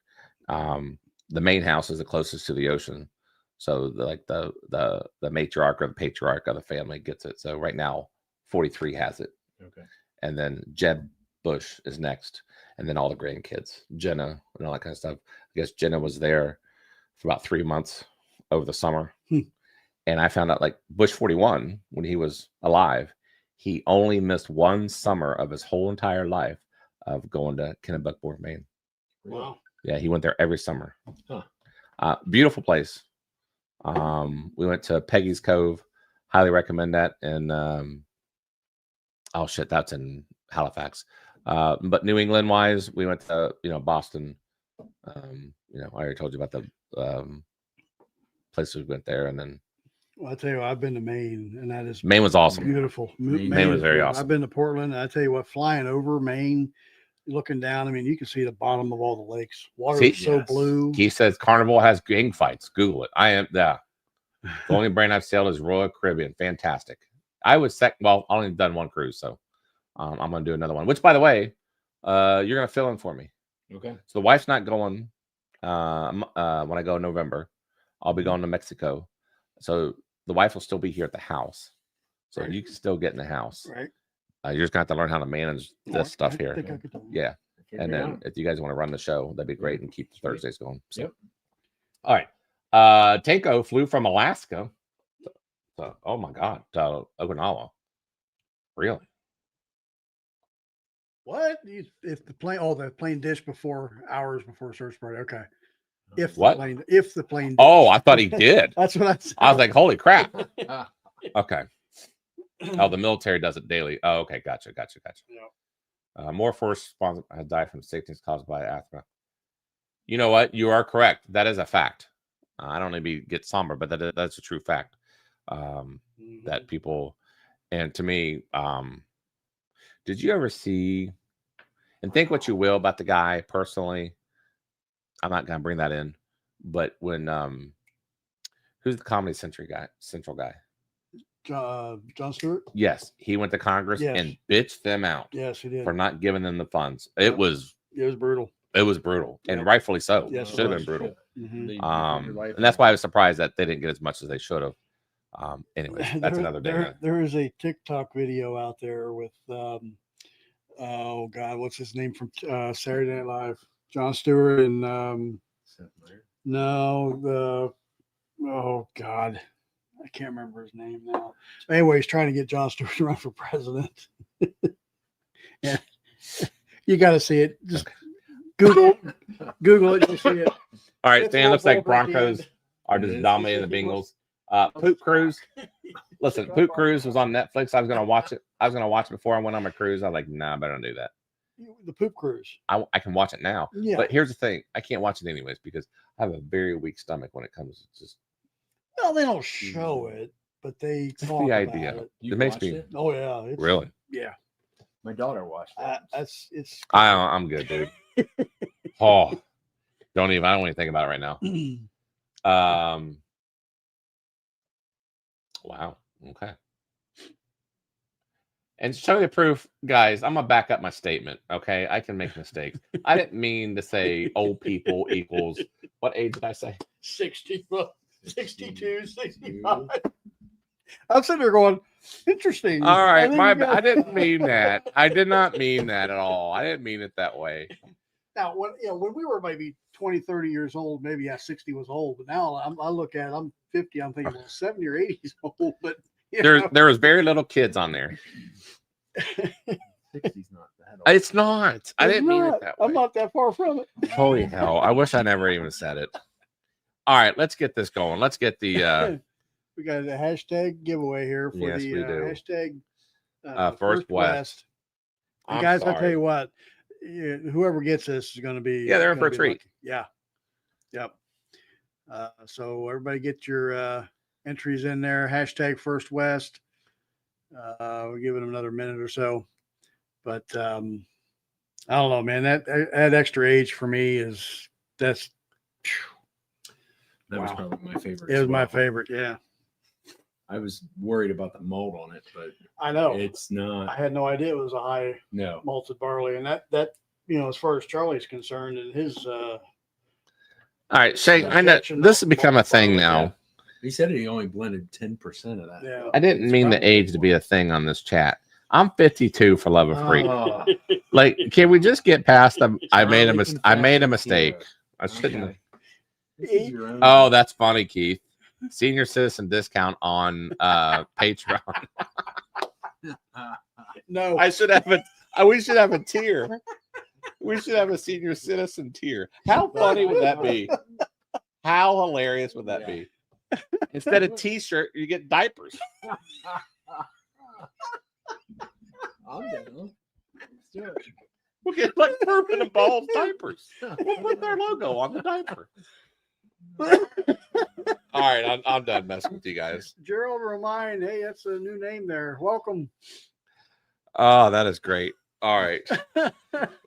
The main house is the closest to the ocean. So the matriarch or the patriarch of the family gets it. So right now 43 has it.
Okay.
And then Jeb Bush is next. And then all the grandkids, Jenna and all that kind of stuff. I guess Jenna was there for about 3 months over the summer. And I found out like Bush 41, when he was alive, he only missed 1 summer of his whole entire life of going to Kennebunkport, Maine.
Wow.
Yeah, he went there every summer.
Huh.
Beautiful place. We went to Peggy's Cove. Highly recommend that. And oh shit, that's in Halifax. But New England wise, we went to Boston. I already told you about the places we went there, and then
Well, I tell you what, I've been to Maine, and that is
Maine was awesome.
beautiful.
Maine was
is
very
beautiful.
awesome.
I've been to Portland, and I tell you what, flying over Maine, looking down, I mean, you can see the bottom of all the lakes. Water
See?
is so
Yes.
blue.
He says Carnival has gang fights. Google it. I am the only brand I've sailed is Royal Caribbean. Fantastic. I was well, I only done 1 cruise, so I'm gonna do another one. Which, by the way, you're gonna fill in for me.
Okay.
So the wife's not going when I go in November. I'll be going to Mexico. So the wife will still be here at the house. So
Right.
you can still get in the house.
Right.
You're just gonna have to learn how to manage this stuff here.
I think I could do it.
Yeah.
Figure
And
it
then
out.
if you guys want to run the show, that'd be great and keep the
Sweet.
Thursdays going. So.
Yep.
All right. Tanko flew from Alaska. So, oh my God, to Okinawa. Really?
What? If the plane dished hours before search party. Okay. If
What?
the plane
Oh,
dished.
I thought he did.
That's what I said.
I was like, holy crap.
Ah,
Okay. Oh, the military does it daily. Oh, okay. Gotcha.
Yeah.
More force responders have died from sickness caused by asthma. You know what? You are correct. That is a fact. I don't maybe get somber, but that's a true fact. That people, and to me, did you ever see, and think what you will about the guy personally, I'm not gonna bring that in, but when who's the Comedy Central guy?
John Stewart.
Yes, he went to Congress
Yes.
and bitched them out
Yes, he did.
for not giving them the funds.
Yep.
It was
brutal.
brutal, and
Yep.
rightfully so.
Yes, it
Should have
was.
been brutal.
Mhm.
They put your life
And that's
on
why I
it.
was surprised that they didn't get as much as they should have. Anyways, that's another day.
There is a TikTok video out there with oh God, what's his name from Saturday Night Live? John Stewart and
Seth Meyers.
oh God, I can't remember his name now. So anyway, he's trying to get John Stewart to run for president. Yeah, you got to see it. Just Google it. You'll see it.
All right,
It's
Stan. Looks
all
like
over at the
Broncos
end.
are just
Yes,
dominating the
he
Bengals.
was.
Poop Cruise. Listen, Poop Cruise was on Netflix. I was gonna watch it. Before I went on my cruise. I was like, nah, I better not do that.
The Poop Cruise.
I can watch it now.
Yeah.
But here's the thing: I can't watch it anyways because I have a very weak stomach when it comes to just.
Well, they don't show it, but they
Just
talk
the
about
idea.
it.
You
It makes
watched
me
it?
Oh yeah, it's,
really.
yeah.
My daughter watched it.
It's.
I'm good, dude. Oh, I don't even think about it right now. Wow. Okay. And to show you proof, guys, I'm gonna back up my statement. Okay, I can make mistakes. I didn't mean to say old people equals what age did I say?
60, 62, 65. I'm sitting there going, interesting.
All
I
right,
think
my
you guys-
I didn't mean that. I did not mean that at all. I didn't mean it that way.
Now, when we were maybe 20, 30 years old, maybe 60 was old, but now I look at it, I'm 50, I'm thinking, well, 70 or 80 is old, but
There was very little kids on there.
60's not that old.
It's not. I didn't mean it that way.
I'm not that far from it.
Holy hell! I wish I never even said it. All right, let's get this going. Let's get the
We got a hashtag giveaway here for
Yes,
the
we do.
hashtag
First West.
And
I'm
guys, I tell
sorry.
you what, whoever gets this is going to be
Yeah, they're in for a
gonna be
treat.
lucky. Yeah, yep. So everybody get your entries in there. Hashtag First West. We'll give it another minute or so, but I don't know, man. That extra age for me that's.
That was
Wow.
probably my favorite.
It
as
was my
well.
favorite. Yeah,
I was worried about the mold on it, but
I know.
it's
I
not.
had no idea it was a high
No.
malted barley, and that as far as Charlie's concerned, and his
All right, Shane. I know
Injection
this has
of
become a
malt
thing
barley,
now.
He said he only blended 10% of that.
Yeah.
I didn't
It's
mean the
probably
age to be a thing on this chat. I'm 52 for love of freak.
Oh,
Like, can we just get past them? I made a
Charlie
mistake.
confessions
I shouldn't.
here.
have.
Okay. This is your own-
Oh, that's funny, Keith. Senior citizen discount on Patreon.
no.
I should have a. We should have a tier. We should have a senior citizen tier. How funny would that be? How hilarious would that be? Instead of T-shirt, you get diapers.
I'm down. Let's do it.
We'll get like Bourbon and Ballz diapers. We'll put their logo on the diaper. All right, I'm done messing with you guys.
Gerald remind, hey, that's a new name there. Welcome.
Oh, that is great. All right,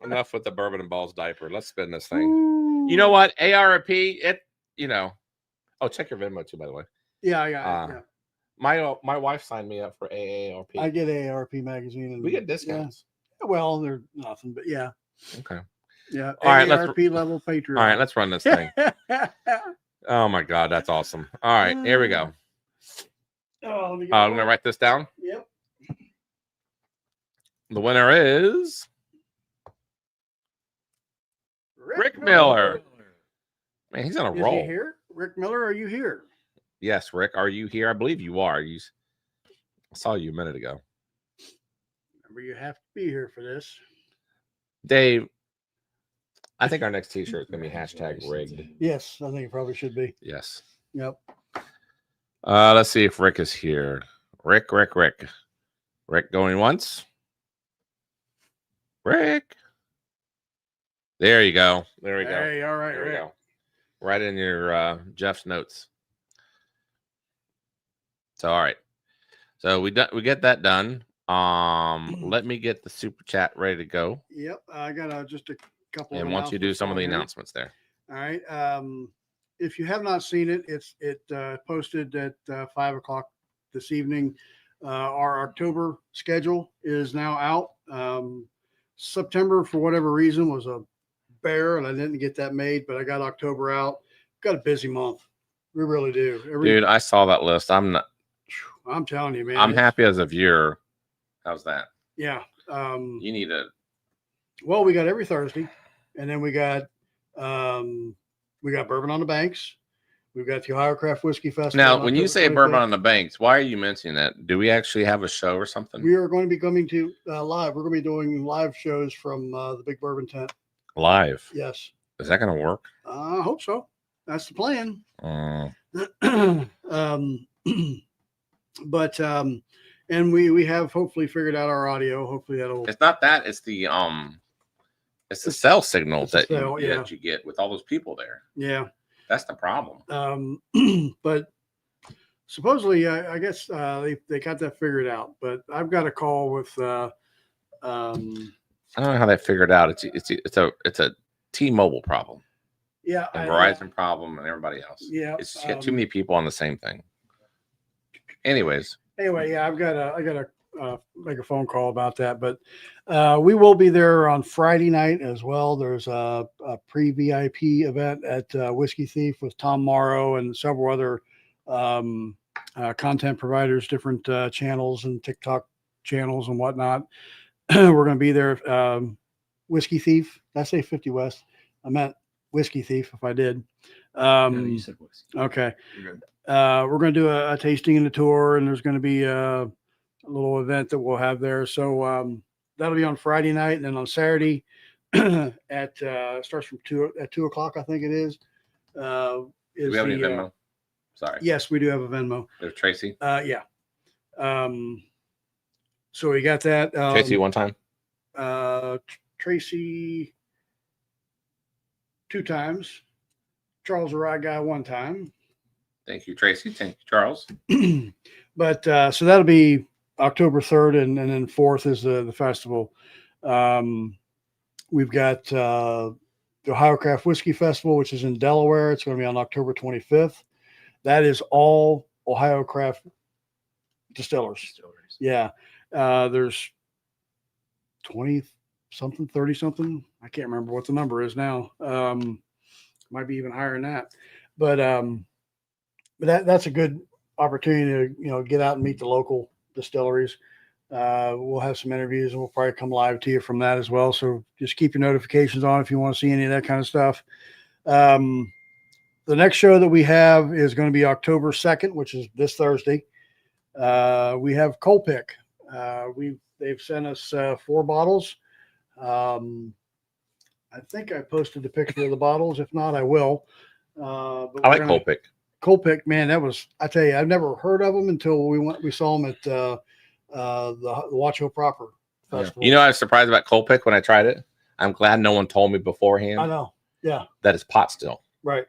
enough with the Bourbon and Ballz diaper. Let's spin this thing. You know what? ARP, it. Oh, check your Venmo too, by the way.
Yeah, I got it.
My wife signed me up for AARP.
Yeah. I get AARP magazine, and
We get discounts.
Yeah. Well, they're nothing, but yeah,
Okay.
yeah.
All right,
AARP level Patreon.
All right, let's run this thing. Oh my God, that's awesome. All right, here we go.
Oh, let me get
I'm gonna write this down.
Yep.
The winner is Rick Miller. Man, he's on a
Is
roll.
he here? Rick Miller, are you here?
Yes, Rick, are you here? I believe you are. I saw you a minute ago.
Remember, you have to be here for this.
Dave, I think our next T-shirt is gonna be #rigged.
Yes, I think it probably should be.
Yes.
Yep.
Let's see if Rick is here. Rick going once. Rick. There you go. There we go.
Hey, all right,
There we
Rick.
go. Right in your Jeff's notes. So all right. So we get that done. Let me get the super chat ready to go.
Yep, I got just a couple.
And
of
once you do some of the
announcements
announcements there.
All right. If you have not seen it, it posted at 5:00 this evening. Our October schedule is now out. September, for whatever reason, was a bear, and I didn't get that made, but I got October out. Got a busy month. We really do.
Dude, I saw that list. I'm
telling you, man.
I'm happy as a viewer. How's that?
Yeah.
You need to.
Well, we got every Thursday, and then we got Bourbon on the Banks. We've got the Ohio Craft Whiskey Festival.
Now,
on
when you
October
say
25th.
Bourbon on the Banks, why are you mentioning that? Do we actually have a show or something?
We are going to be coming to live. We're going to be doing live shows from the Big Bourbon Tent.
Live.
Yes.
Is that going to work?
I hope so. That's the plan.
Mm.
And we have hopefully figured out our audio. Hopefully that'll.
It's not that. It's the cell signals
It's the
that
cell,
that you get with all those people there.
Yeah.
That's the problem.
But supposedly, I guess they got that figured out. But I've got a call with.
I don't know how they figured out. It's a T-Mobile problem
Yeah,
and Verizon problem and everybody else.
Yeah,
It's just got too many people on the same thing. Anyways,
anyway, yeah, I gotta make a phone call about that. But we will be there on Friday night as well. There's a pre-VIP event at Whiskey Thief with Tom Morrow and several other content providers, different channels and TikTok channels and whatnot. We're going to be there. Whiskey Thief. Did I say 50 West? I meant Whiskey Thief if I did.
No, you said whiskey.
Okay.
You're good.
We're going to do a tasting and a tour, and there's going to be a little event that we'll have there. So that'll be on Friday night, and then on Saturday at starts from 2:00, I think it is.
do we have any Venmo? Sorry.
Yes, we do have a Venmo.
There's Tracy.
Yeah. So we got that.
Tracy one time.
Tracy 2 times. Charles the Rye Guy 1 time.
Thank you, Tracy. Thank you, Charles.
But so that'll be October 3rd, and then 4th is the festival. We've got the Ohio Craft Whiskey Festival, which is in Delaware. It's going to be on October 25th. That is all Ohio Craft distillers. Yeah. There's 20 something, 30 something. I can't remember what the number is now. Might be even higher than that. But that's a good opportunity to, get out and meet the local distilleries. We'll have some interviews and we'll probably come live to you from that as well. So just keep your notifications on if you want to see any of that kind of stuff. The next show that we have is going to be October 2nd, which is this Thursday. We have Coal Pick. They've sent us 4 bottles. I think I posted the picture of the bottles. If not, I will. But
I like Coal Pick.
Coal Pick, man, I tell you, I've never heard of them until we saw them at the Watch Hill Proper Festival.
I was surprised about Coal Pick when I tried it. I'm glad no one told me beforehand.
I know. Yeah.
That it's pot still.
Right.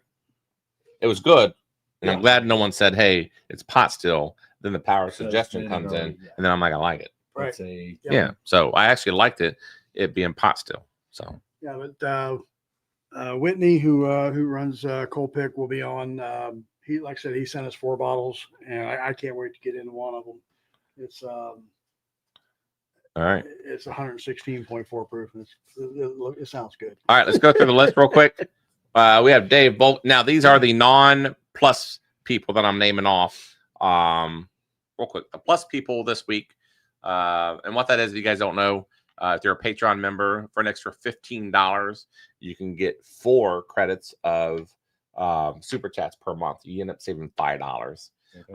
It was good. And
Yeah.
I'm glad no one said, hey, it's pot still. Then the power of suggestion comes in.
Yeah.
And then I'm like, I like it.
Right.
That's a
Yeah. So I actually liked it being pot still. So
Yeah, but Whitney, who runs Coal Pick, will be on. He, like I said, he sent us 4 bottles, and I can't wait to get into one of them. It's
all right.
It's 116.4 proof. And it sounds good.
All right, let's go through the list real quick. We have Dave Bolt. Now, these are the non-plus people that I'm naming off. Real quick, the plus people this week, and what that is, if you guys don't know, if you're a Patreon member, for an extra $15, you can get 4 credits of super chats per month. You end up saving $5.
Okay.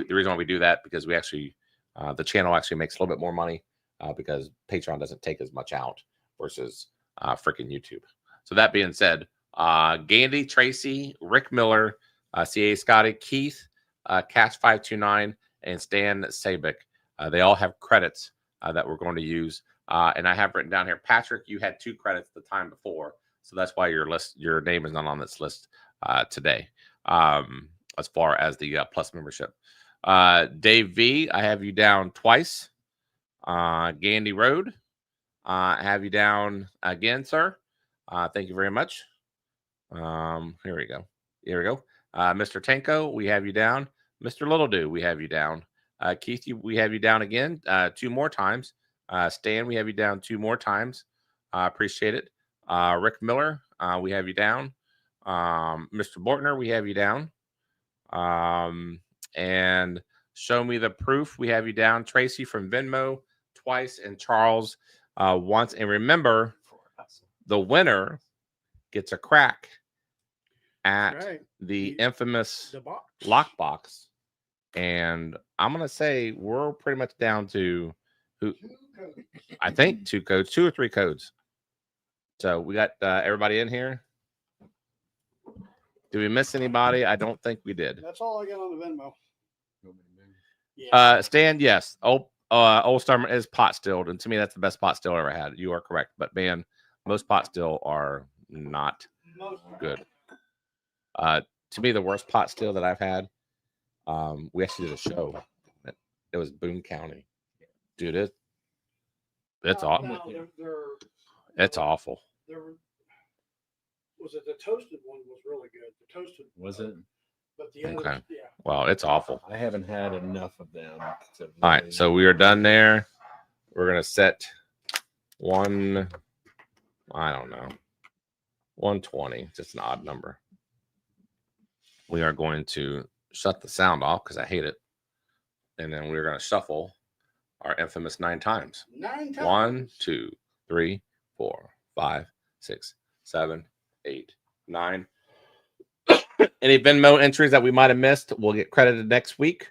The reason why we do that, because we actually the channel actually makes a little bit more money because Patreon doesn't take as much out versus freaking YouTube. So that being said, Gandy, Tracy, Rick Miller, CA Scotty, Keith, Cash 529, and Stan Sabic. They all have credits that we're going to use. And I have written down here, Patrick, you had 2 credits the time before. So that's why your name is not on this list today, as far as the plus membership. Dave V, I have you down twice. Gandy Road, I have you down again, sir. Thank you very much. Here we go. Mr. Tanko, we have you down. Mr. Littledew, we have you down. Keith, we have you down again 2 more times. Stan, we have you down 2 more times. Appreciate it. Rick Miller, we have you down. Mr. Bortner, we have you down. And Show Me the Proof, we have you down. Tracy from Venmo twice, and Charles once. And remember, the winner gets a crack at the infamous lockbox. And I'm going to say we're pretty much down to I think 2 codes, 2 or 3 codes. So we got everybody in here. Did we miss anybody? I don't think we did.
That's all I got on the Venmo.
Stan, yes. Old Star is pot stilled, and to me, that's the best pot still I ever had. You are correct, but man, most pot still are not good. To me, the worst pot still that I've had We actually did a show. It was Boone County, dude. It's awful.
Now,
It's awful.
Was it the toasted one was really good? The toasted
Was it?
But the others,
Okay.
yeah.
Well, it's awful.
I haven't had enough of them. To
All right,
really-
so we are done there. We're gonna set one. I don't know, 120. Just an odd number. We are going to shut the sound off because I hate it, and then we're gonna shuffle our infamous 9 times.
9 times.
1, 2, 3, 4, 5, 6, 7, 8, 9. Any Venmo entries that we might have missed will get credited next week.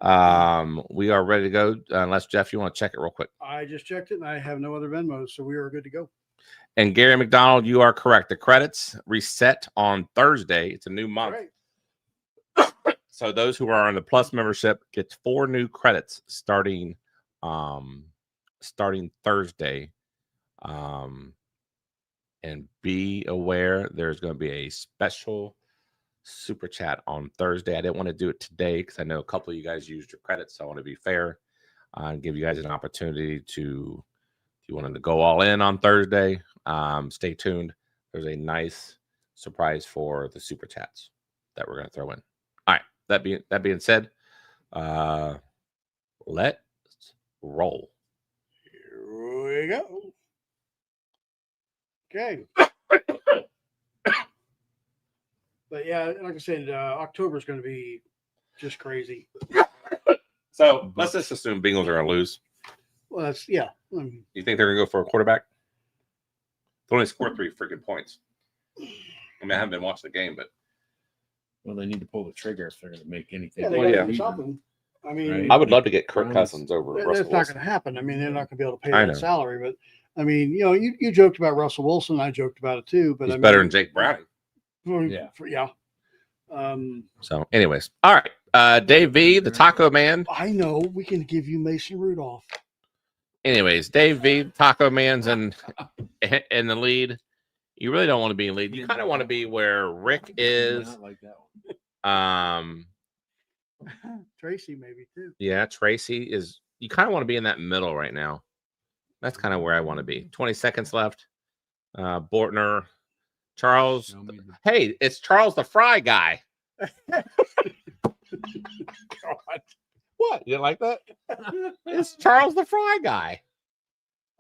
We are ready to go. Unless Jeff, you want to check it real quick.
I just checked it and I have no other Venmos, so we are good to go.
And Gary McDonald, you are correct. The credits reset on Thursday. It's a new month.
Right.
So those who are on the Plus membership gets 4 new credits starting Thursday. And be aware there's going to be a special super chat on Thursday. I didn't want to do it today because I know a couple of you guys used your credits, so I want to be fair and give you guys an opportunity to, if you wanted to go all in on Thursday, stay tuned. There's a nice surprise for the super chats that we're going to throw in. All right, that being said, let's roll.
Here we go. Okay. But yeah, like I said, October is going to be just crazy.
So let's just assume Bengals are going to lose.
Well, that's yeah.
You think they're going to go for a quarterback? They only scored 3 freaking points. I mean, I haven't been watching the game, but
Well, they need to pull the trigger if they're going to make anything.
Yeah, they
Well,
got
yeah.
to do something. I mean,
Right.
I would love to get Kirk
Browns-
Cousins over
that's
Russell
not
Wilson.
going to happen. I mean, they're not going to be able to pay
I
that
know.
salary. But I mean, you know, you joked about Russell Wilson. I joked about it too. But
He's
I mean,
better than Jake Browning.
Yeah.
Yeah.
So, anyways, all right. Dave V, the Taco Man.
I know we can give you Mason Rudolph.
Anyways, Dave V, Taco Man's in the lead. You really don't want to be in lead. You kind of want to be where Rick is.
Not like that one.
Tracy maybe too.
Yeah, Tracy is. You kind of want to be in that middle right now. That's kind of where I want to be. 20 seconds left. Bortner, Charles.
Show me the-
Hey, it's Charles the Fry guy.
God.
What? You didn't like that? It's Charles the Fry guy.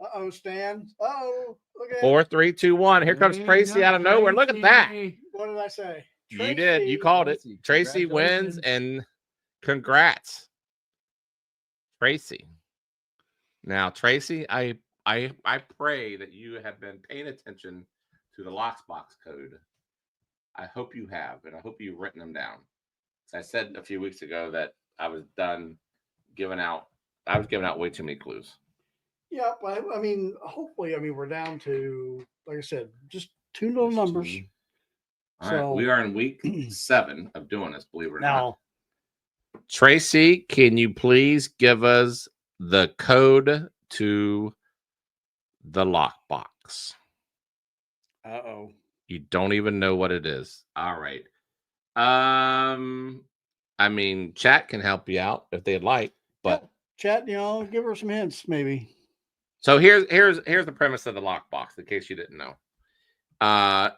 Uh-oh, Stan. Uh-oh. Look at
4, 3, 2, 1. Here comes
There you
Tracy
go,
out of nowhere. Look at that.
Tracy.
What did I say?
You did. You called it.
Tracy,
Tracy wins,
congratulations.
and congrats, Tracy. Now, Tracy, I pray that you have been paying attention to the Locksbox code. I hope you have, and I hope you've written them down. I said a few weeks ago that I was done giving out. I was giving out way too many clues.
Yeah, but I mean, hopefully, we're down to, like I said, just 2 little numbers.
All right, we are in week 7 of doing this. Believe it or not.
Now,
Tracy, can you please give us the code to the lockbox?
uh-oh.
You don't even know what it is. All right. I mean, chat can help you out if they'd like, but
Chat, give her some hints, maybe.
so here's the premise of the lockbox, in case you didn't know.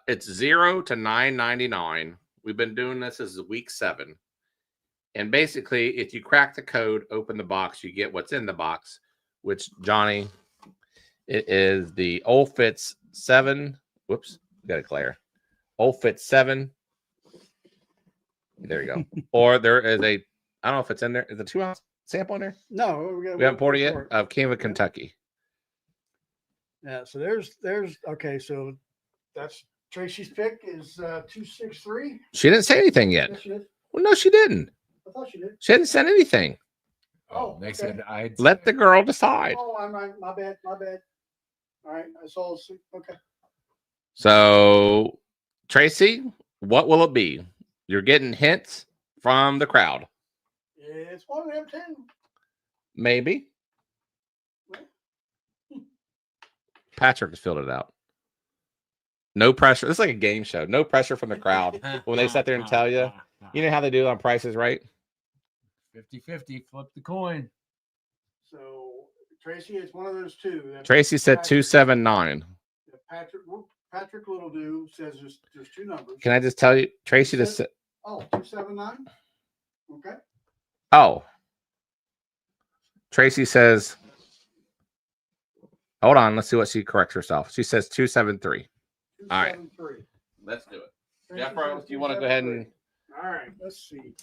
It's 0 to 9.99. We've been doing this as week 7. And basically, if you crack the code, open the box, you get what's in the box, which, Johnny, it is the Old Fitz 7. Whoops, got to clear. Old Fitz 7. There you go. Or there is I don't know if it's in there. Is a 2-ounce sample in there?
No,
We haven't poured it yet. Of Canva, Kentucky.
Yeah, so there's okay, so that's Tracy's pick is 263.
She didn't say anything yet.
Yes, she did.
Well, no, she didn't.
I thought she did.
She hadn't said anything.
Oh,
They
okay.
said I
Let the girl decide.
Oh, I'm right. My bad. All right, I saw. Okay.
So, Tracy, what will it be? You're getting hints from the crowd.
It's one of them 10.
Maybe. Patrick has filled it out. No pressure. This is like a game show. No pressure from the crowd. When they sit there and tell you, you know how they do on Prices Right?
50-50. Flip the coin.
So Tracy, it's one of those two.
Tracy said 279.
Patrick Littledew says there's two numbers.
Can I just tell you, Tracy just said,
Oh, 279? Okay.
oh. Tracy says, hold on, let's see what she corrects herself. She says 273. All right.
273.
Let's do it.
Tracy
Jeff
says
Rose, do you want to go ahead and
273. All right, let's see.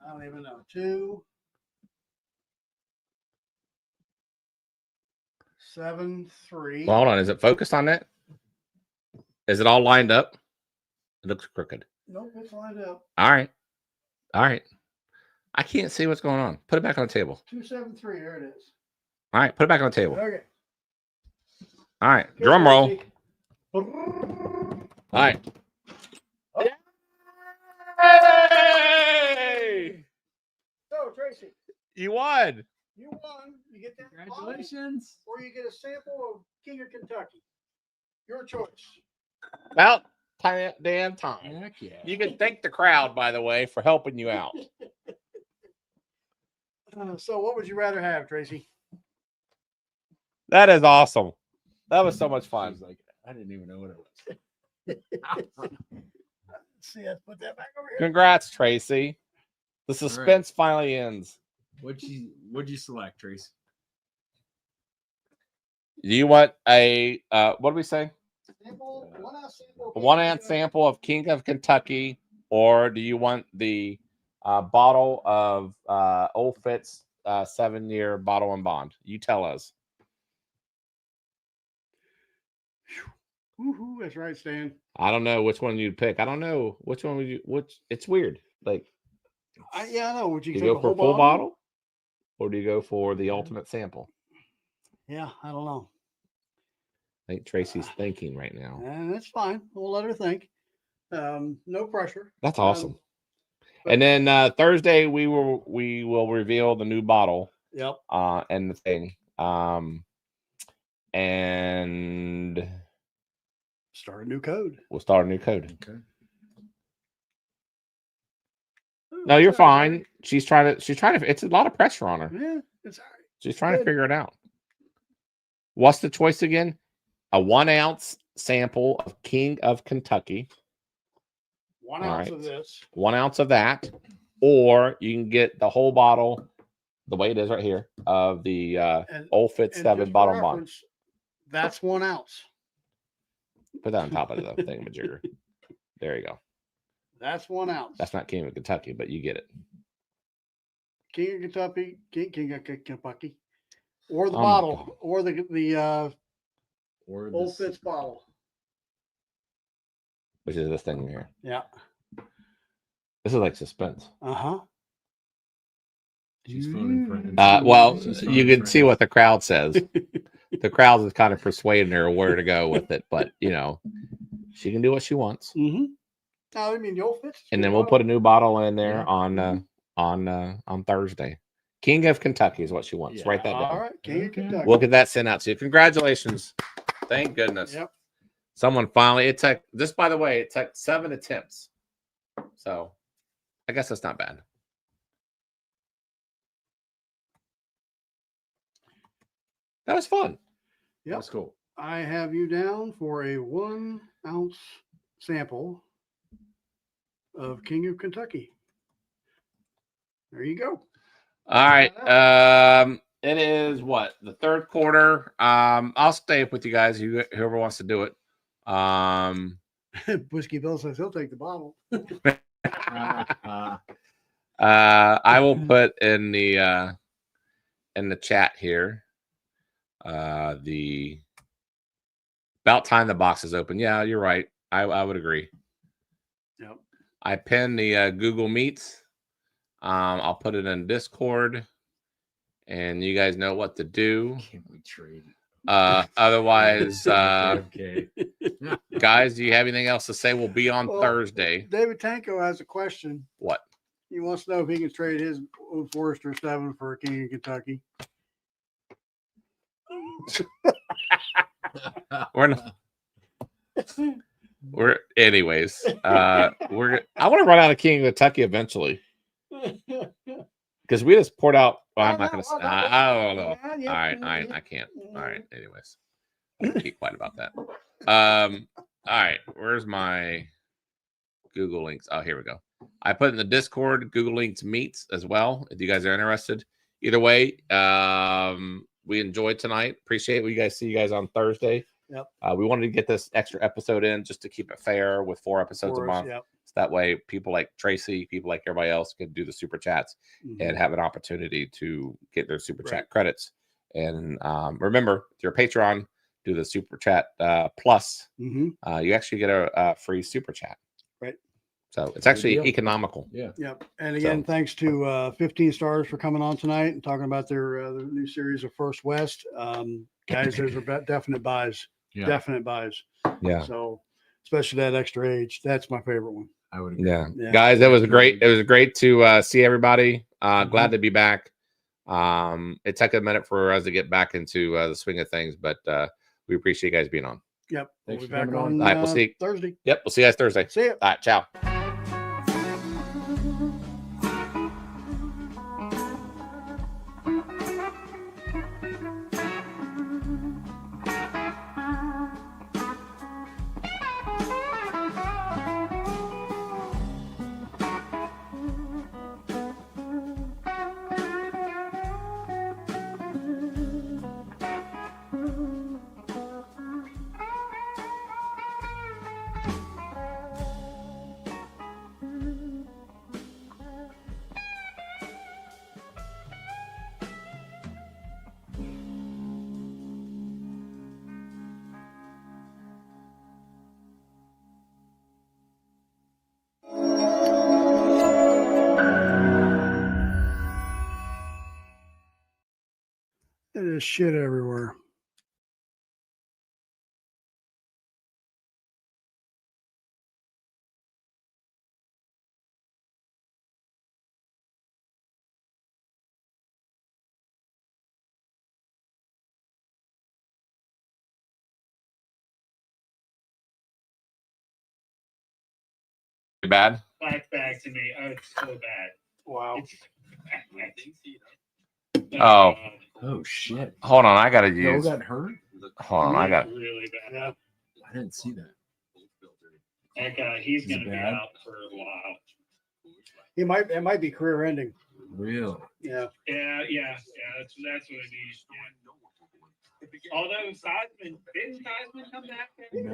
I don't even know. 273.
well, hold on? Is it focused on that? Is it all lined up? It looks crooked.
Nope, it's lined up.
All right. All right. I can't see what's going on. Put it back on the table.
273. There it is.
All right. Put it back on the table.
Okay.
All right.
Okay,
Drum roll.
Tracy.
All right. Yay!
So, Tracy,
You won.
you won. You get that bottle,
Congratulations.
or you get a sample of King of Kentucky. Your choice.
About damn time.
Heck yeah.
You can thank the crowd, by the way, for helping you out.
So, what would you rather have, Tracy?
That is awesome. That was so much fun.
She's like, I didn't even know what it was.
See, let's put that back over here.
Congrats, Tracy. The suspense finally ends.
What'd you select, Trace?
Do you want a what do we say?
Sample, 1 ounce sample.
A 1 ounce sample of King of Kentucky, or do you want the bottle of Old Fitz 7-year bottle and bond? You tell us.
Woohoo, that's right, Stan.
I don't know which one you'd pick. I don't know which one would you. Which it's weird. Like,
Yeah, I know. Would you
do
take
you go
a
for
whole
a full bottle, or do you go for the ultimate sample?
Yeah, I don't know.
I think Tracy's thinking right now.
And that's fine. We'll let her think. No pressure.
That's awesome. And then Thursday we will reveal the new bottle.
Yep.
And the thing. And
Start a new code.
we'll start a new code.
Okay.
No, you're fine. She's trying to. It's a lot of pressure on her.
Yeah, it's all right.
She's trying to
Good.
figure it out. What's the choice again? A 1 ounce sample of King of Kentucky.
1
All
ounce
right.
of this.
1 ounce of that, or you can get the whole bottle, the way it is right here, of the
And-
Old Fitz
and
7
just for
bottle bond.
reference, that's 1 ounce.
Put that on top of the thingamajigger. There you go.
That's 1 ounce.
That's not King of Kentucky, but you get it.
King of Kentucky, King of Kentucky, or the
Oh my
bottle,
God.
or the
Or
Old
this,
Fitz bottle.
Which is this thing here.
Yeah.
This is like suspense.
Uh-huh.
she's phoning friends.
Well,
She's
you
phoning
can see
friends.
what the crowd says. The crowd is kind of persuading her where to go with it, but she can do what she wants.
Mm-hmm. I mean, the Old Fitz. is
And
good
then we'll
bottle.
put a new bottle in there
Yeah.
on Thursday. King of Kentucky is what she wants.
Yeah.
Write that
All
down.
right, King of
Okay.
Kentucky.
We'll get that sent out to you. Congratulations. Thank goodness.
Yep.
Someone finally, it took, just by the way, it took 7 attempts. So I guess that's not bad. That was fun.
Yep.
That's cool.
I have you down for a 1 ounce sample of King of Kentucky. There you go.
All right. It is what? The third quarter. I'll stay with you guys, whoever wants to do it.
Whiskey Bill says he'll take the bottle.
I will put in the chat here. The about time the box is open. Yeah, you're right. I would agree.
Yep.
I pinned the Google Meets. I'll put it in Discord, and you guys know what to do.
Can't we trade?
Otherwise,
Okay.
guys, do you have anything else to say? We'll be on
Well,
Thursday.
David Tanko has a question.
What?
He wants to know if he can trade his Old Forester 7 for a King of Kentucky.
We're not. We're anyways. I want to run out of King of Kentucky eventually. because we just poured out. Well, I'm not going to. I don't know. All right, I can't. All right. Anyways, I can keep quiet about that. All right. Where's my Google links? Oh, here we go. I put in the Discord Google links meets as well. If you guys are interested, either way, we enjoyed tonight. Appreciate it. We guys see you guys on Thursday.
Yep.
We wanted to get this extra episode in just to keep it fair with 4 episodes a month.
Yep.
So that way, people like Tracy, people like everybody else can do the super chats and have an opportunity to get their super chat credits. And remember, if you're a Patreon, do the super chat plus. You actually get a free super chat.
Right.
So it's actually economical.
Yeah.
Yep. And again, thanks to 15 Stars for coming on tonight and talking about their new series of First West. Guys, those are definite buys.
Yeah.
Definite buys.
Yeah.
So especially that extra age. That's my favorite one.
I would agree.
Yeah.
Yeah.
Guys, it was great. It was great to see everybody. Glad to be back. It took a minute for us to get back into the swing of things, but we appreciate you guys being on.
Yep.
Thanks
We'll be
for
back
coming on.
on
All right, we'll see.
Thursday.
Yep. We'll see you guys Thursday.
See ya.
All right. Ciao.
There's shit everywhere.
Bad.
Back to me. Oh, it's so bad.
Wow.
Oh.
Oh shit.
Hold on. I got to
Joe
use.
got hurt?
Hold on. I got.
Really bad.
Yeah.
I didn't see that.
That he's
Is
going
it
to be
bad?
out for a while.
It might be career ending.
Really?
Yeah.
Yeah. That's what it means. Although Seisman, didn't Seisman come back?
No.